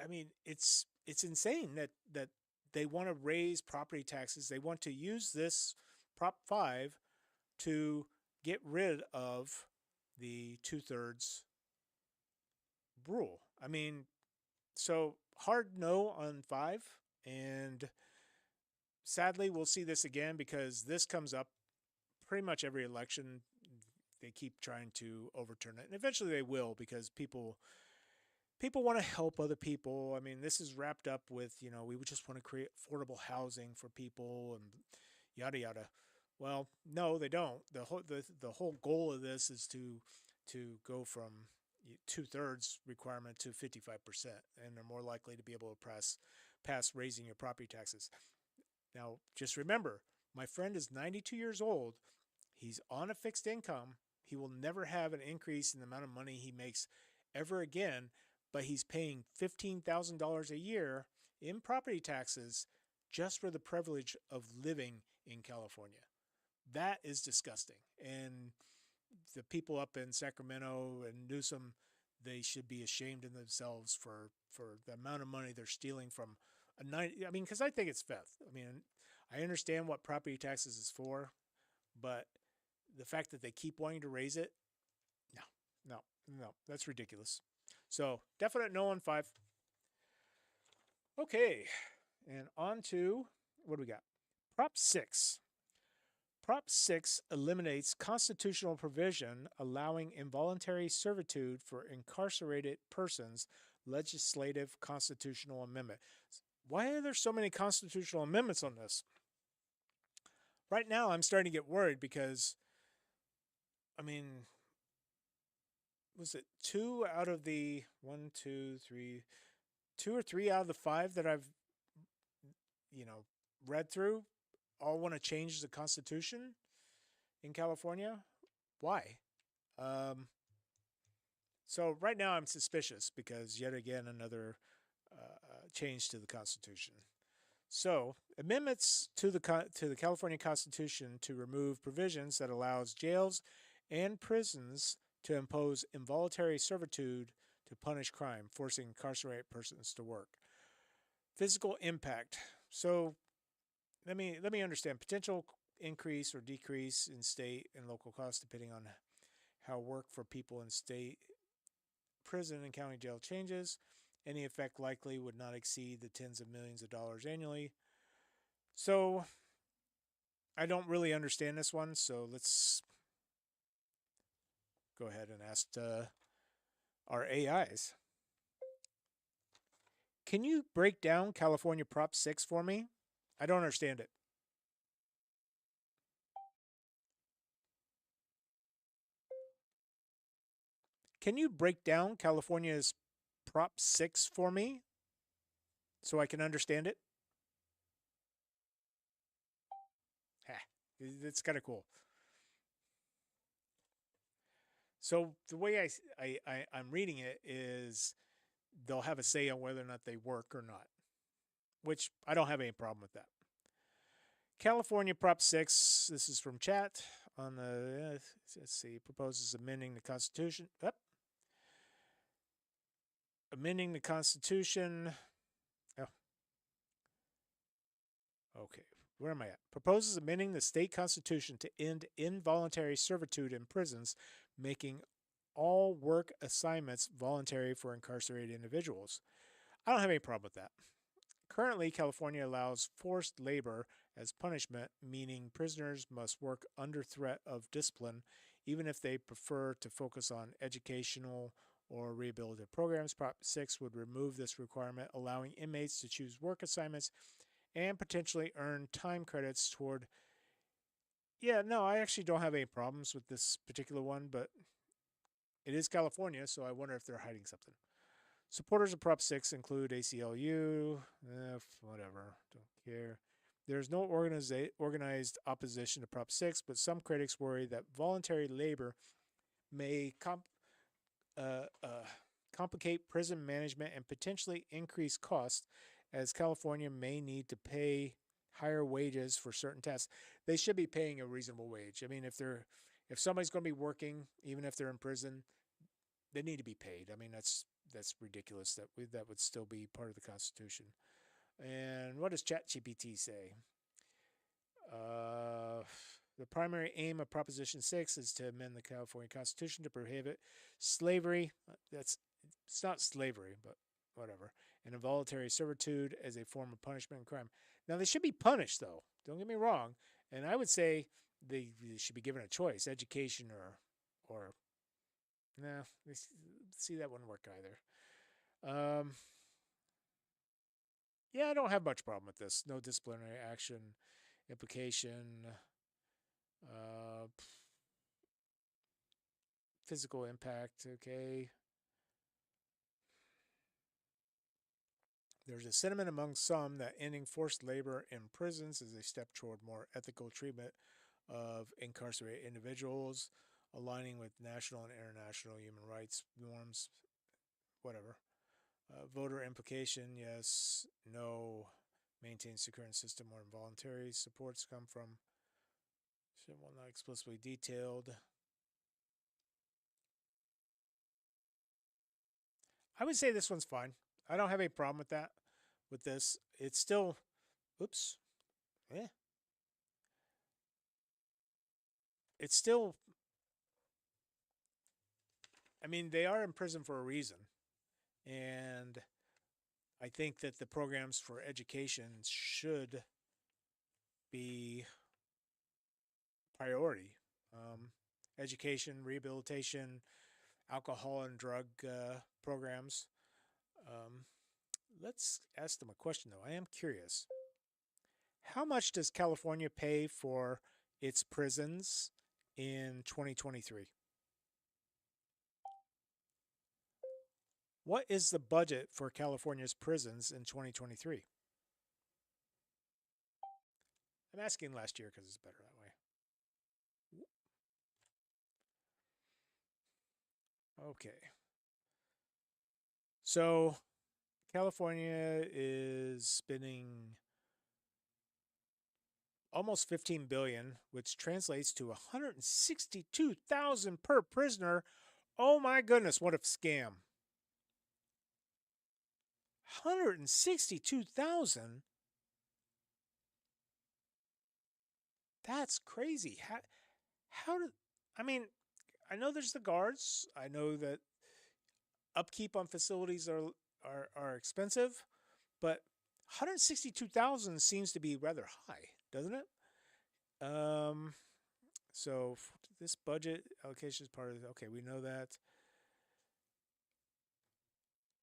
I mean, it's insane that they want to raise property taxes. They want to use this Prop 5 to get rid of the two-thirds rule. I mean, so hard no on 5, and sadly we'll see this again because this comes up pretty much every election. They keep trying to overturn it, and eventually they will because people want to help other people. I mean, this is wrapped up with, we just want to create affordable housing for people and yada yada. Well, no, they don't. The whole goal of this is to go from two-thirds requirement to 55%, and they're more likely to be able to pass raising your property taxes. Now, just remember, my friend is 92 years old. He's on a fixed income. He will never have an increase in the amount of money he makes ever again, but he's paying $15,000 a year in property taxes just for the privilege of living in California. That is disgusting. And the people up in Sacramento and Newsom, they should be ashamed of themselves for the amount of money they're stealing from a 90. I mean, because I think it's theft. I mean, I understand what property taxes is for, but the fact that they keep wanting to raise it, no, no, no, that's ridiculous. So definite no on 5. Okay, and on to what do we got? Prop 6. Prop 6 eliminates constitutional provision allowing involuntary servitude for incarcerated persons, legislative constitutional amendment. Why are there so many constitutional amendments on this? Right now, I'm starting to get worried because, I mean, was it two out of the one, two, three, two or three out of the 5 that I've, you know, read through all want to change the Constitution in California? Why? Um, so right now I'm suspicious because yet again another change to the Constitution. So amendments to the California Constitution to remove provisions that allows jails and prisons to impose involuntary servitude to punish crime, forcing incarcerated persons to work. Physical impact. So let me understand potential increase or decrease in state and local costs depending on how work for people in state prison and county jail changes. Any effect likely would not exceed the tens of millions of dollars annually. So I don't really understand this one, so let's go ahead and ask our AIs. Can you break down California Prop 6 for me? I don't understand it. Can you break down California's Prop 6 for me so I can understand it? It's kind of cool. So the way I'm reading it is they'll have a say on whether or not they work or not, which I don't have any problem with that. California Prop 6, this is from chat on the, let's see, proposes amending the Constitution. Amending the Constitution. Oh, okay. Where am I at? Proposes amending the state constitution to end involuntary servitude in prisons, making all work assignments voluntary for incarcerated individuals. I don't have any problem with that. Currently, California allows forced labor as punishment, meaning prisoners must work under threat of discipline, even if they prefer to focus on educational or rehabilitative programs. Prop 6 would remove this requirement, allowing inmates to choose work assignments and potentially earn time credits toward. Yeah, no, I actually don't have any problems with this particular one, but it is California, so I wonder if they're hiding something. Supporters of Prop 6 include ACLU, whatever, don't care. There's no organized opposition to Prop 6, but some critics worry that voluntary labor may complicate prison management and potentially increase costs, as California may need to pay higher wages for certain tasks. They should be paying a reasonable wage. I mean, if if somebody's going to be working, even if they're in prison, they need to be paid. I mean, that's ridiculous that would still be part of the Constitution. And what does ChatGPT say? Uh, the primary aim of Proposition 6 is to amend the California Constitution to prohibit slavery. It's not slavery, but whatever. And involuntary servitude as a form of punishment and crime. Now, they should be punished, though. Don't get me wrong. And I would say they should be given a choice, education or nah. See, that wouldn't work either. Yeah, I don't have much problem with this. No disciplinary action implication. Uh, Physical impact. Okay. There's a sentiment among some that ending forced labor in prisons is a step toward more ethical treatment of incarcerated individuals, aligning with national and international human rights norms, whatever. Voter implication, yes, no. Maintain secure system where involuntary supports come from. Well, not explicitly detailed. I would say this one's fine. I don't have a problem with that. With this, it's still, oops, yeah, it's still. I mean, they are in prison for a reason, and I think that the programs for education should be priority. Um, Education, rehabilitation, alcohol and drug programs. Um, let's ask them a question, though. I am curious. How much does California pay for its prisons in 2023? What is the budget for California's prisons in 2023? I'm asking last year because it's better that way. Okay. So California is spending almost 15 billion, which translates to 162,000 per prisoner. Oh my goodness, what a scam. 162,000? That's crazy. How did I mean, I know there's the guards. I know that upkeep on facilities are expensive, but 162,000 seems to be rather high, doesn't it? Um so this budget allocation is part of okay, we know that.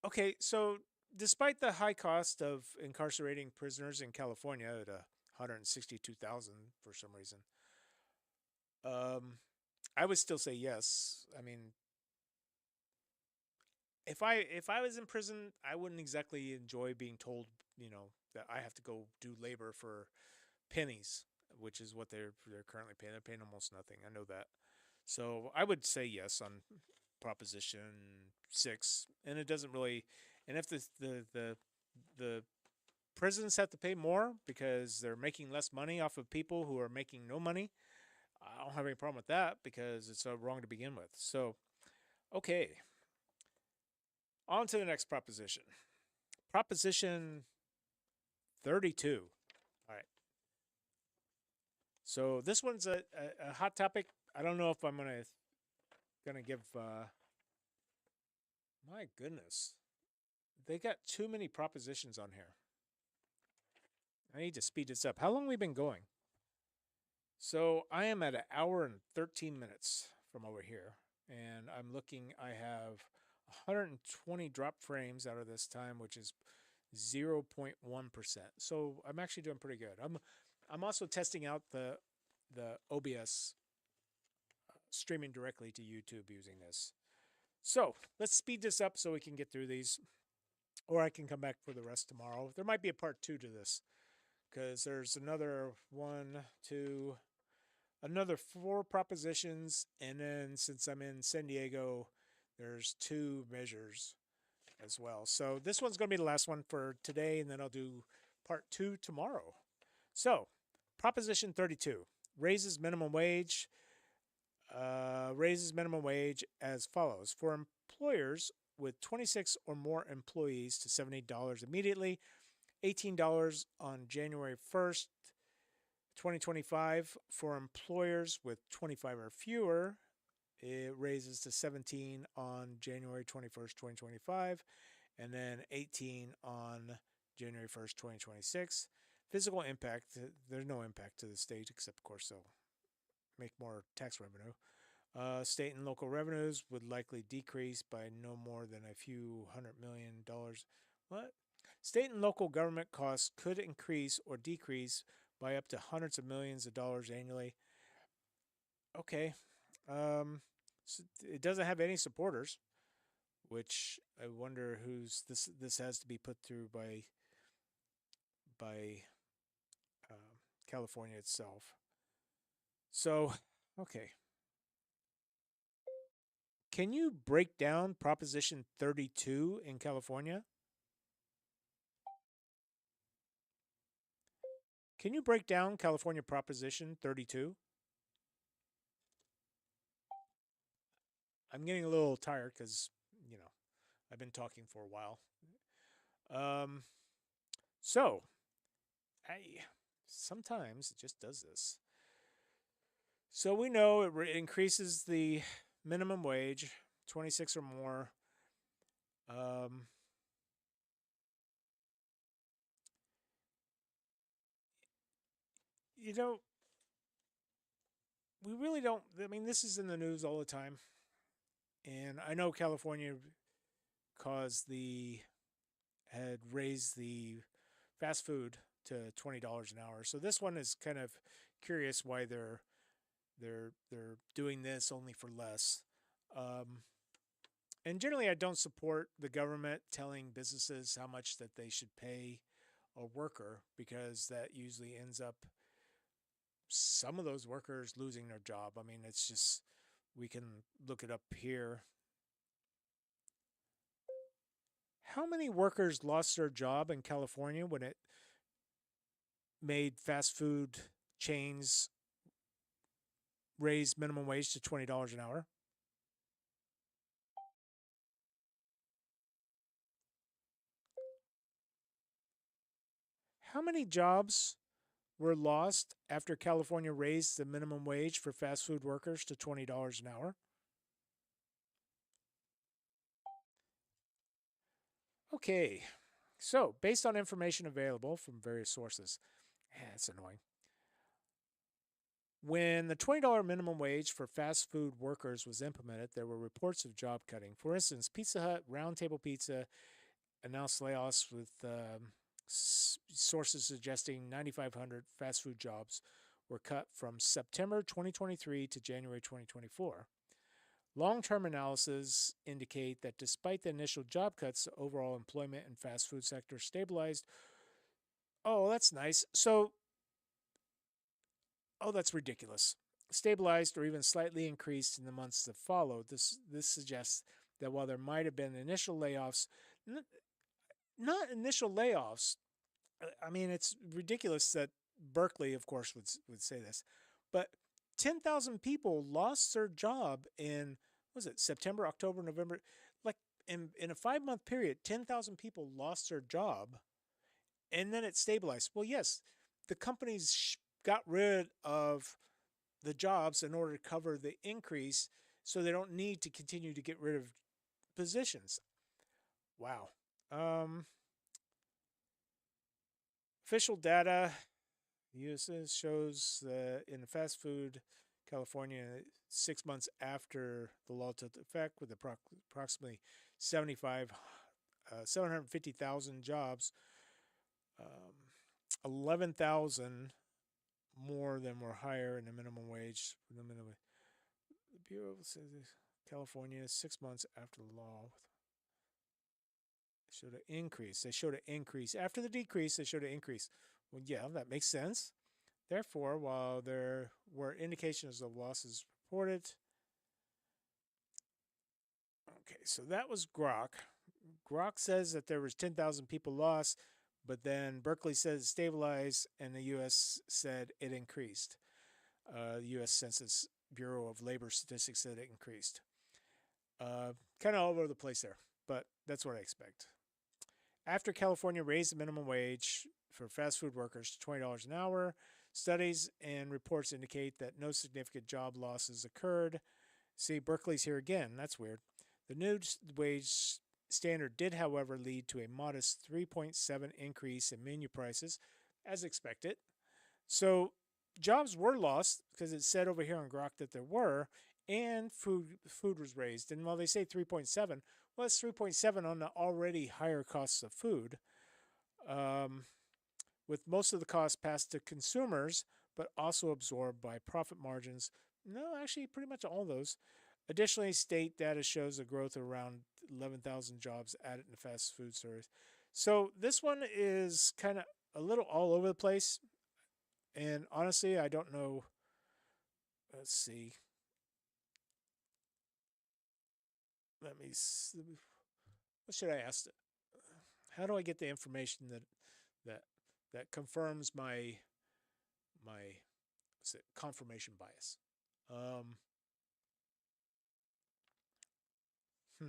Okay, so despite the high cost of incarcerating prisoners in California at 162,000 for some reason, um, I would still say yes. I mean, if I was in prison, I wouldn't exactly enjoy being told, that I have to go do labor for pennies, which is what they're currently paying. They're paying almost nothing. I know that. So I would say yes on Proposition 6, and it doesn't really. And if the prisons have to pay more because they're making less money off of people who are making no money, I don't have any problem with that because it's wrong to begin with. So, okay, on to the next proposition. Proposition 32. All right. So this one's a hot topic. I don't know if I'm gonna give. My goodness, they got too many propositions on here. I need to speed this up. How long have we been going? So I am at an hour and 13 minutes from over here, and I'm looking. I have 120 drop frames out of this time, which is 0.1%. So I'm actually doing pretty good. I'm also testing out the OBS streaming directly to YouTube using this. So let's speed this up so we can get through these, or I can come back for the rest tomorrow. There might be a part 2 to this because there's another another 4 propositions, and then since I'm in San Diego, there's 2 measures as well. So this one's going to be the last one for today, and then I'll do part 2 tomorrow. So, Proposition 32 raises minimum wage. raises minimum wage as follows: for employers with 26 or more employees to $78 immediately, $18 on January 1st, 2025. For employers with 25 or fewer, it raises to 17 on January 21st, 2025, and then 18 on January 1st, 2026. Physical impact: there's no impact to the state, except, of course, they'll make more tax revenue. State and local revenues would likely decrease by no more than a few $100 million. What? State and local government costs could increase or decrease by up to hundreds of millions of dollars annually. Okay. So it doesn't have any supporters, which I wonder who's this. This has to be put through by California itself. So, okay. Can you break down Proposition 32 in California? Can you break down California Proposition 32? I'm getting a little tired because, you know, I've been talking for a while. Um, so, I sometimes it just does this. So we know it increases the minimum wage, 26 or more. Um, you know, we really don't. I mean, this is in the news all the time, and I know California caused the had raised the fast food to $20 an hour. So this one is kind of curious why they're doing this only for less. Um, and generally, I don't support the government telling businesses how much that they should pay a worker, because that usually ends up some of those workers losing their job. I mean, it's just, we can look it up here. How many workers lost their job in California when it made fast food chains raise minimum wage to $20 an hour? How many jobs were lost after California raised the minimum wage for fast food workers to $20 an hour? Okay, so based on information available from various sources, that's annoying. When the $20 minimum wage for fast food workers was implemented, there were reports of job cutting. For instance, Pizza Hut, Round Table Pizza announced layoffs, with sources suggesting 9,500 fast food jobs were cut from September 2023 to January 2024. Long term analysis indicate that despite the initial job cuts, the overall employment in fast food sector stabilized. Oh, that's nice. So, oh, that's ridiculous. Stabilized or even slightly increased in the months that followed. This suggests that while there might have been initial layoffs, not initial layoffs. I mean, it's ridiculous that Berkeley, of course, would say this, but 10,000 people lost their job in, was it September, October, November? Like, in a 5 month period, 10,000 people lost their job, and then it stabilized. Well, yes, the companies got rid of the jobs in order to cover the increase, so they don't need to continue to get rid of positions. Wow. Um, Official data, the U.S. shows that in fast food, California, 6 months after the law took effect, with approximately 750,000 jobs, 11,000 more than were higher in the minimum wage. The Bureau says California, 6 months after the law, showed an increase. They showed an increase. After the decrease, they showed an increase. Well, yeah, that makes sense. Therefore, while there were indications of losses reported, okay, so that was Grok. Grok says that there was 10,000 people lost, but then Berkeley says it stabilized, and the U.S. said it increased. The U.S. Census Bureau of Labor Statistics said it increased. Kind of all over the place there, but that's what I expect. After California raised the minimum wage for fast food workers to $20 an hour, studies and reports indicate that no significant job losses occurred. See, Berkeley's here again. That's weird. The new wage standard did, however, lead to a modest 3.7 increase in menu prices, as expected. So jobs were lost because it said over here on Grok that there were, and food was raised. And while they say 3.7, well, it's 3.7 on the already higher costs of food, um, with most of the costs passed to consumers, but also absorbed by profit margins. No, actually, pretty much all those. Additionally, state data shows a growth of around 11,000 jobs added in the fast food service. So this one is kind of a little all over the place. And honestly, I don't know. Let's see. Let me. What should I ask? How do I get the information that that confirms my what's it, confirmation bias? Um, hmm.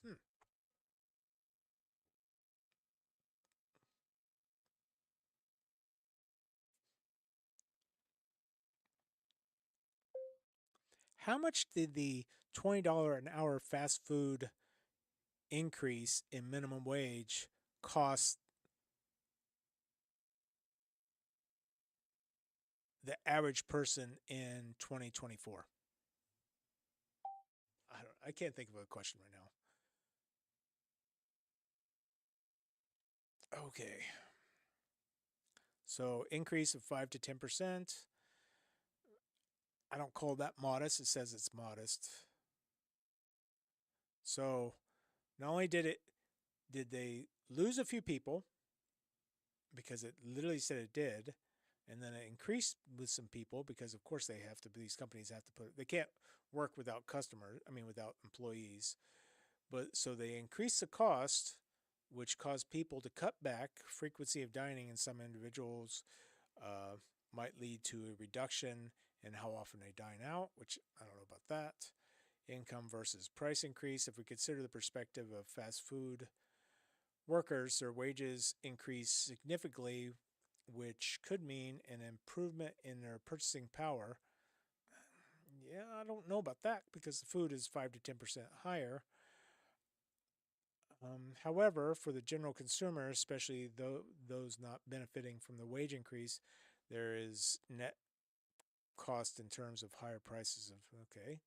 Hmm. How much did the $20 an hour fast food increase in minimum wage cost the average person in 2024? I can't think of a question right now. Okay. So increase of 5 to 10%. I don't call that modest. It says it's modest. So not only did they lose a few people because it literally said it did, and then it increased with some people because of course they have to. These companies have to they can't work without customers. I mean without employees. But so they increased the cost, which caused people to cut back. Frequency of dining in some individuals uh, might lead to a reduction in how often they dine out, which I don't know about that. Income versus price increase. If we consider the perspective of fast food workers, their wages increase significantly, which could mean an improvement in their purchasing power. Yeah, I don't know about that because the food is 5 to 10% higher. However, for the general consumer, especially those not benefiting from the wage increase, there is net cost in terms of higher prices of okay.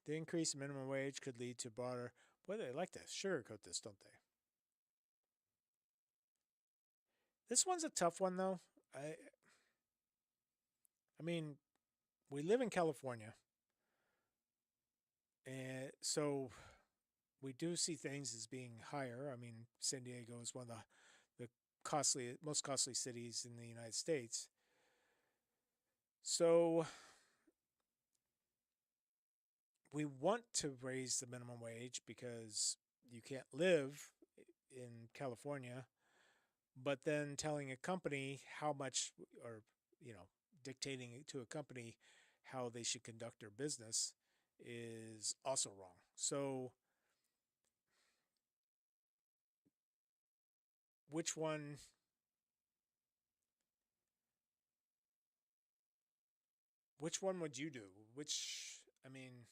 The increase in minimum wage could lead to broader. Boy, they like to sugarcoat this, don't they? This one's a tough one though. I I mean, we live in California, and so we do see things as being higher. I mean, San Diego is one of the most costly cities in the United States. So we want to raise the minimum wage because you can't live in California, but then telling a company how much, or you know, dictating to a company how they should conduct their business is also wrong. So which one which one would you do? Which I mean,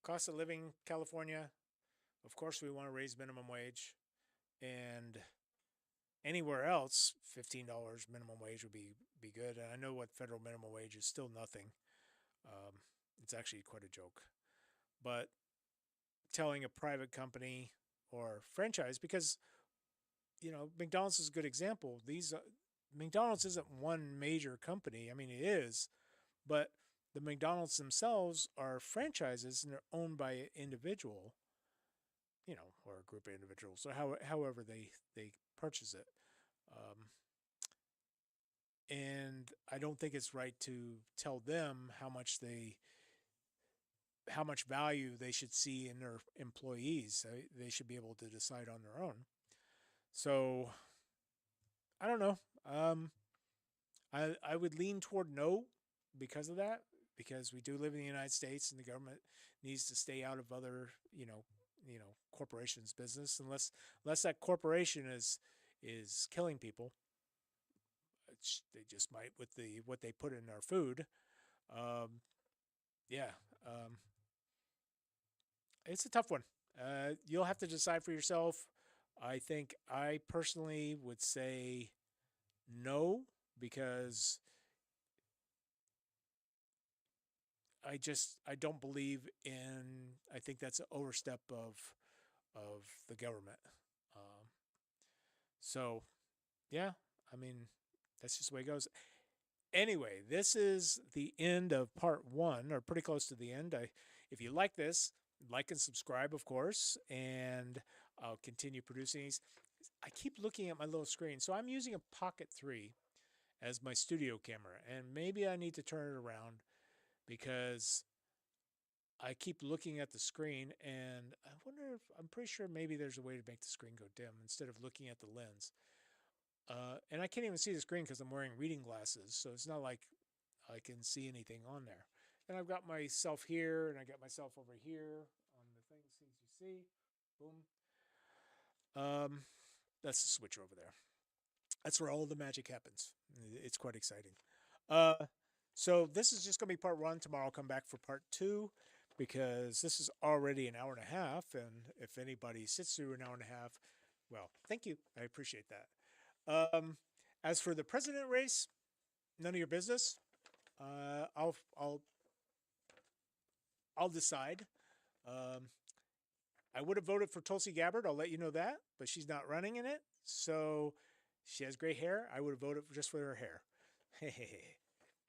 cost of living California, of course we want to raise minimum wage, and anywhere else $15 minimum wage would be good. And I know what federal minimum wage is still nothing. Um, it's actually quite a joke. But telling a private company or franchise, because McDonald's is a good example. These McDonald's isn't one major company. I mean, it is, but the McDonald's themselves are franchises and they're owned by an individual, or a group of individuals, or however they purchase it. Um, and I don't think it's right to tell them how much value they should see in their employees. They should be able to decide on their own. So I don't know. I would lean toward no because of that, because we do live in the United States and the government needs to stay out of other corporations' business unless that corporation is killing people. They just might with the what they put in our food. Um, yeah, um, it's a tough one. You'll have to decide for yourself. I think I personally would say no because I don't believe in. I think that's an overstep of the government. Um, so yeah, I mean that's just the way it goes. Anyway, this is the end of part one, or pretty close to the end. If you like this, like and subscribe, of course, and I'll continue producing these. I keep looking at my little screen, so I'm using a Pocket 3 as my studio camera, and maybe I need to turn it around because I keep looking at the screen, and I wonder if I'm pretty sure maybe there's a way to make the screen go dim instead of looking at the lens. And I can't even see the screen because I'm wearing reading glasses, so it's not like I can see anything on there. And I've got myself here, and I got myself over here on the things you see. Boom. That's the switcher over there. That's where all the magic happens. It's quite exciting. Uh, so this is just going to be part one. Tomorrow I'll come back for part two because this is already an hour and a half. And if anybody sits through an hour and a half, well, thank you. I appreciate that. As for the president race, none of your business. Uh, I'll I'll I'll decide. Um, I would have voted for Tulsi Gabbard. I'll let you know that, but she's not running in it. So she has gray hair. I would have voted just for her hair. Hey,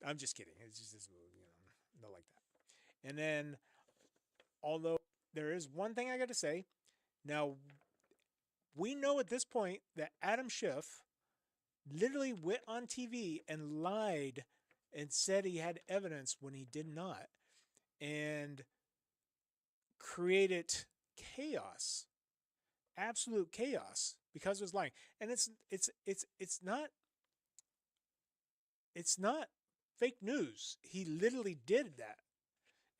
I'm just kidding. It's just not like that. And then, although there is one thing I got to say, now we know at this point that Adam Schiff literally went on TV and lied and said he had evidence when he did not, and created chaos, absolute chaos because it was lying. And it's not fake news. He literally did that,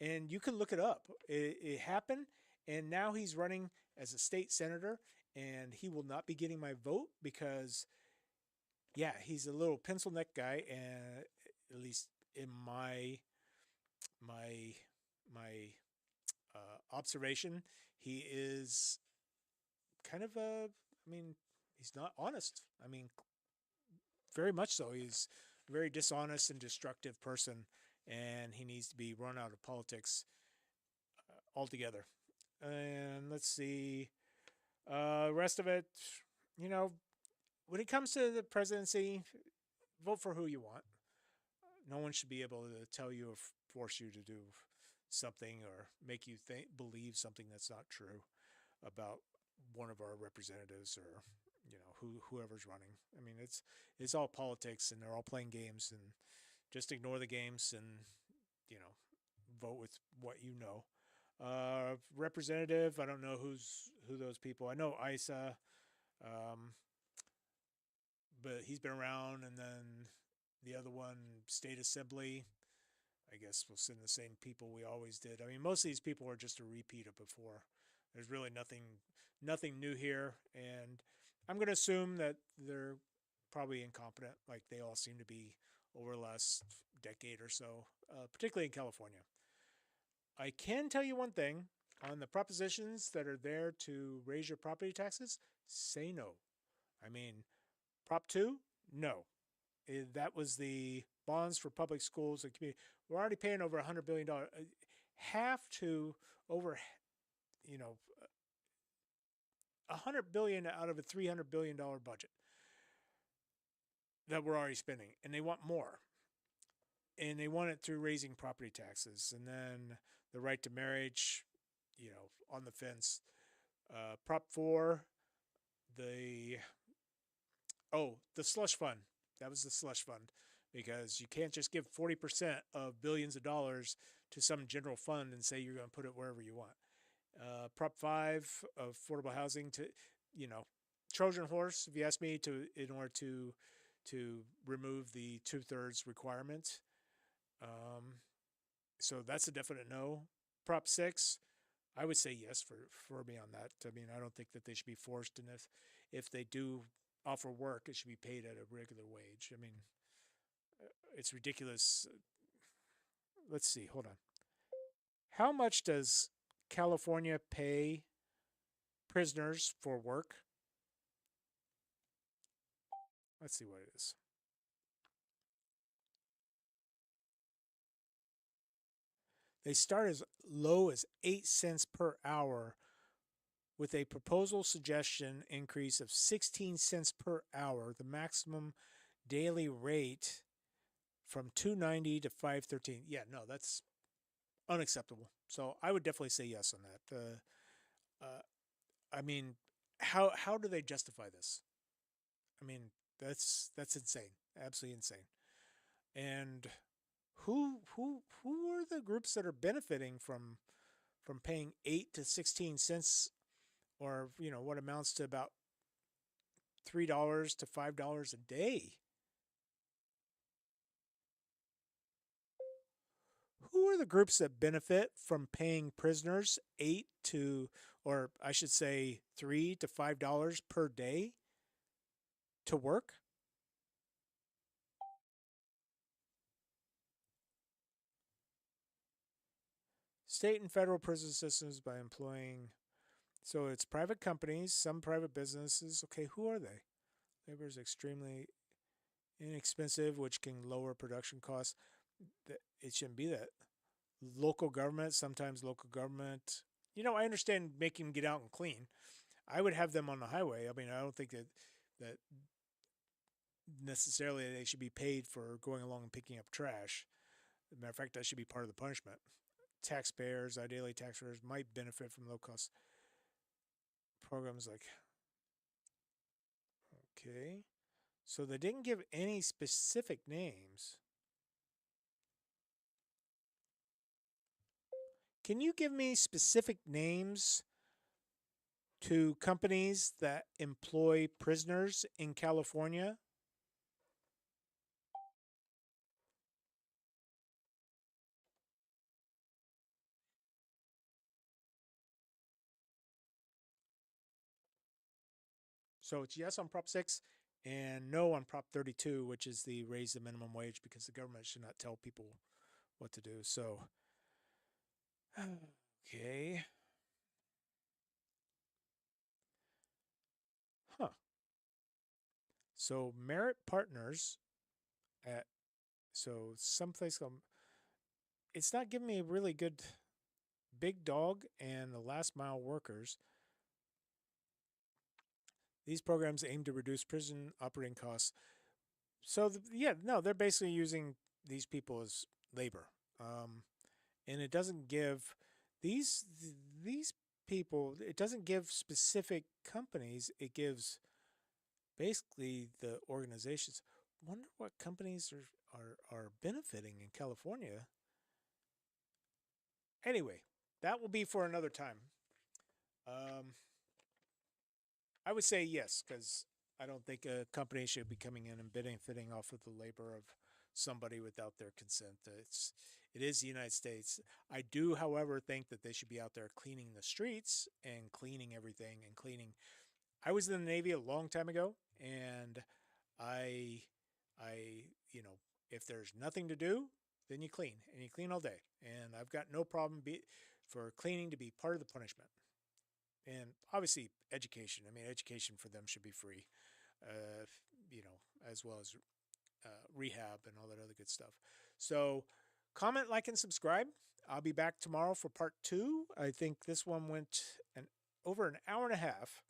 and you can look it up. It happened, and now he's running as a state senator, and he will not be getting my vote because, yeah, he's a little pencil neck guy, and at least in my my observation, he is kind of a. I mean, he's not honest. I mean, very much so. He's a very dishonest and destructive person, and he needs to be run out of politics altogether. And let's see, rest of it, you know, when it comes to the presidency, vote for who you want. No one should be able to tell you or force you to do something or make you believe something that's not true about one of our representatives or whoever's running. I mean, it's all politics and they're all playing games, and just ignore the games and you know vote with what you know. Representative, I don't know who those people. I know Isa, um, but he's been around, and then the other one, state assembly. I guess we'll send the same people we always did. I mean, most of these people are just a repeat of before. There's really nothing new here, and I'm going to assume that they're probably incompetent, like they all seem to be over the last decade or so, particularly in California. I can tell you one thing on the propositions that are there to raise your property taxes, say no. I mean, Prop 2, no. That was the bonds for public schools and community. We're already paying over $100 billion, half to over, you know, $100 billion out of a $300 billion budget that we're already spending, and they want more. And they want it through raising property taxes, and then the right to marriage, on the fence. Prop 4, the the slush fund. That was the slush fund because you can't just give 40% of billions of dollars to some general fund and say you're going to put it wherever you want. Prop 5, affordable housing to, you know, Trojan horse, if you ask me, to in order to remove the 2/3 requirement. Um, so that's a definite no. Prop six, I would say yes for me on that. I mean, I don't think that they should be forced, and if they do offer work, it should be paid at a regular wage. I mean, it's ridiculous. Let's see. Hold on. How much does California pay prisoners for work? Let's see what it is. They start as low as 8 cents per hour with a proposal suggestion increase of 16 cents per hour. The maximum daily rate from 290 to 513. Yeah, no, that's unacceptable. So I would definitely say yes on that. Uh, I mean, how do they justify this? I mean, that's insane, absolutely insane. And who are the groups that are benefiting from paying 8 to 16 cents, or what amounts to about $3 to $5 a day? Who are the groups that benefit from paying prisoners 3 to $5 per day to work? State and federal prison systems by employing. So it's private companies, some private businesses. Okay, who are they? Labor is extremely inexpensive, which can lower production costs. It shouldn't be that. Local government, sometimes local government. I understand making them get out and clean. I would have them on the highway. I mean, I don't think that necessarily they should be paid for going along and picking up trash. As a matter of fact, that should be part of the punishment. Taxpayers, ideally taxpayers, might benefit from low cost programs like. Okay. So they didn't give any specific names. Can you give me specific names to companies that employ prisoners in California? So it's yes on Prop 6 and no on Prop 32, which is the raise the minimum wage, because the government should not tell people what to do. So, okay. Huh. So Merit Partners at someplace it's not giving me a really good. Big Dog and the Last Mile Workers. These programs aim to reduce prison operating costs. So yeah, no, they're basically using these people as labor, and it doesn't give these these people. It doesn't give specific companies. It gives basically the organizations. Wonder what companies are benefiting in California. Anyway, that will be for another time. Um, I would say yes, because I don't think a company should be coming in and benefiting off of the labor of somebody without their consent. It is the United States. I do, however, think that they should be out there cleaning the streets and cleaning everything and cleaning. I was in the Navy a long time ago, and I, I, if there's nothing to do, then you clean and you clean all day. And I've got no problem for cleaning to be part of the punishment. And obviously education. I mean, education for them should be free, uh, as well as rehab and all that other good stuff. So comment, like, and subscribe. I'll be back tomorrow for part 2. I think this one went over an hour and a half,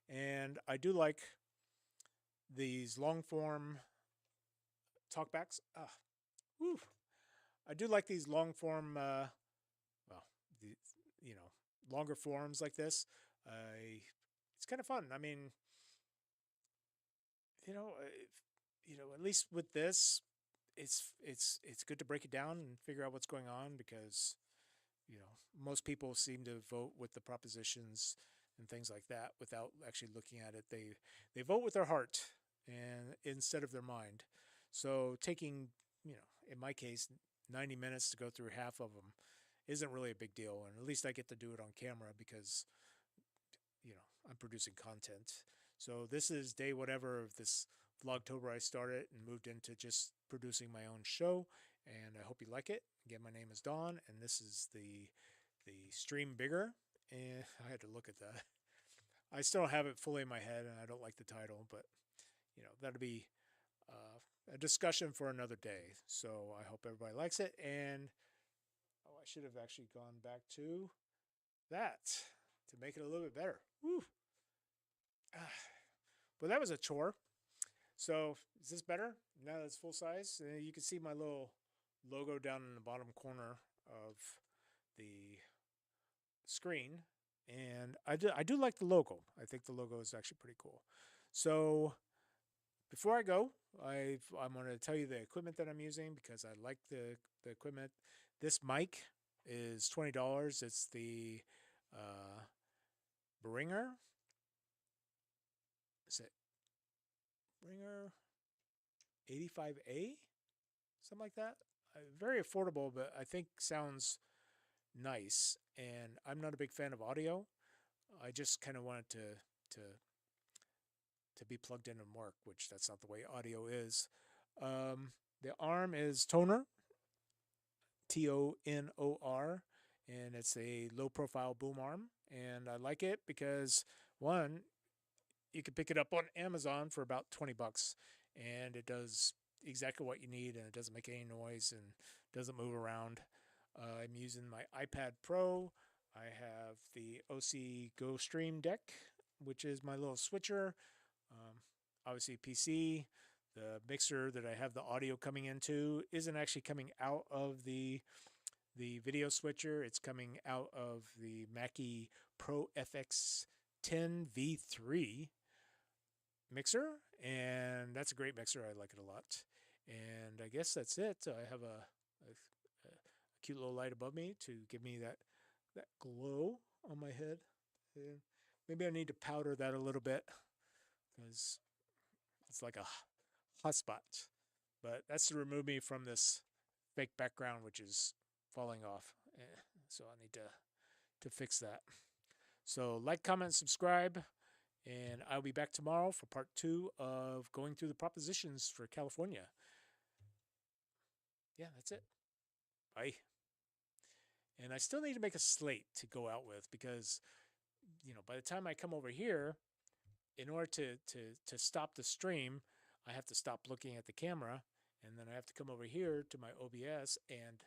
and I do like these long form talkbacks. Whew. I do like these long form, well, the, you know, longer forums like this. It's kind of fun. I mean, you know, at least with this, it's good to break it down and figure out what's going on, because most people seem to vote with the propositions and things like that without actually looking at it. They vote with their heart and instead of their mind. So taking, in my case, 90 minutes to go through half of them isn't really a big deal, and at least I get to do it on camera because I'm producing content. So this is day whatever of this Vlogtober I started and moved into just producing my own show, and I hope you like it. Again, my name is Don, and this is the stream bigger. And I had to look at that. I still don't have it fully in my head, and I don't like the title, but that'll be a discussion for another day. So I hope everybody likes it. And I should have actually gone back to that to make it a little bit better. Woo. But that was a chore. So is this better? Now that it's full size, you can see my little logo down in the bottom corner of the screen, and I do like the logo. I think the logo is actually pretty cool. So before I go, I'm going to tell you the equipment that I'm using because I like the equipment. This mic is $20. It's the uh, Bringer. Is it Bringer 85A? Something like that. Very affordable, but I think sounds nice. And I'm not a big fan of audio. I just kind of wanted to to be plugged in and work, which that's not the way audio is. The arm is Toner, Tonor, and it's a low profile boom arm. And I like it because, one, you can pick it up on Amazon for about 20 bucks, and it does exactly what you need, and it doesn't make any noise and doesn't move around. I'm using my iPad Pro. I have the OC Go Stream Deck, which is my little switcher. Um, Obviously, PC. The mixer that I have the audio coming into isn't actually coming out of the video switcher. It's coming out of the Mackie Pro FX10 V3 mixer, and that's a great mixer. I like it a lot. And I guess that's it. I have a cute little light above me to give me that glow on my head. And maybe I need to powder that a little bit because it's like a hot spot. But that's to remove me from this fake background, which is falling off. So I need to fix that. So like, comment, subscribe, and I'll be back tomorrow for part 2 of going through the propositions for California. Yeah, that's it. Bye. And I still need to make a slate to go out with because, by the time I come over here, in order to stop the stream, I have to stop looking at the camera, and then I have to come over here to my OBS and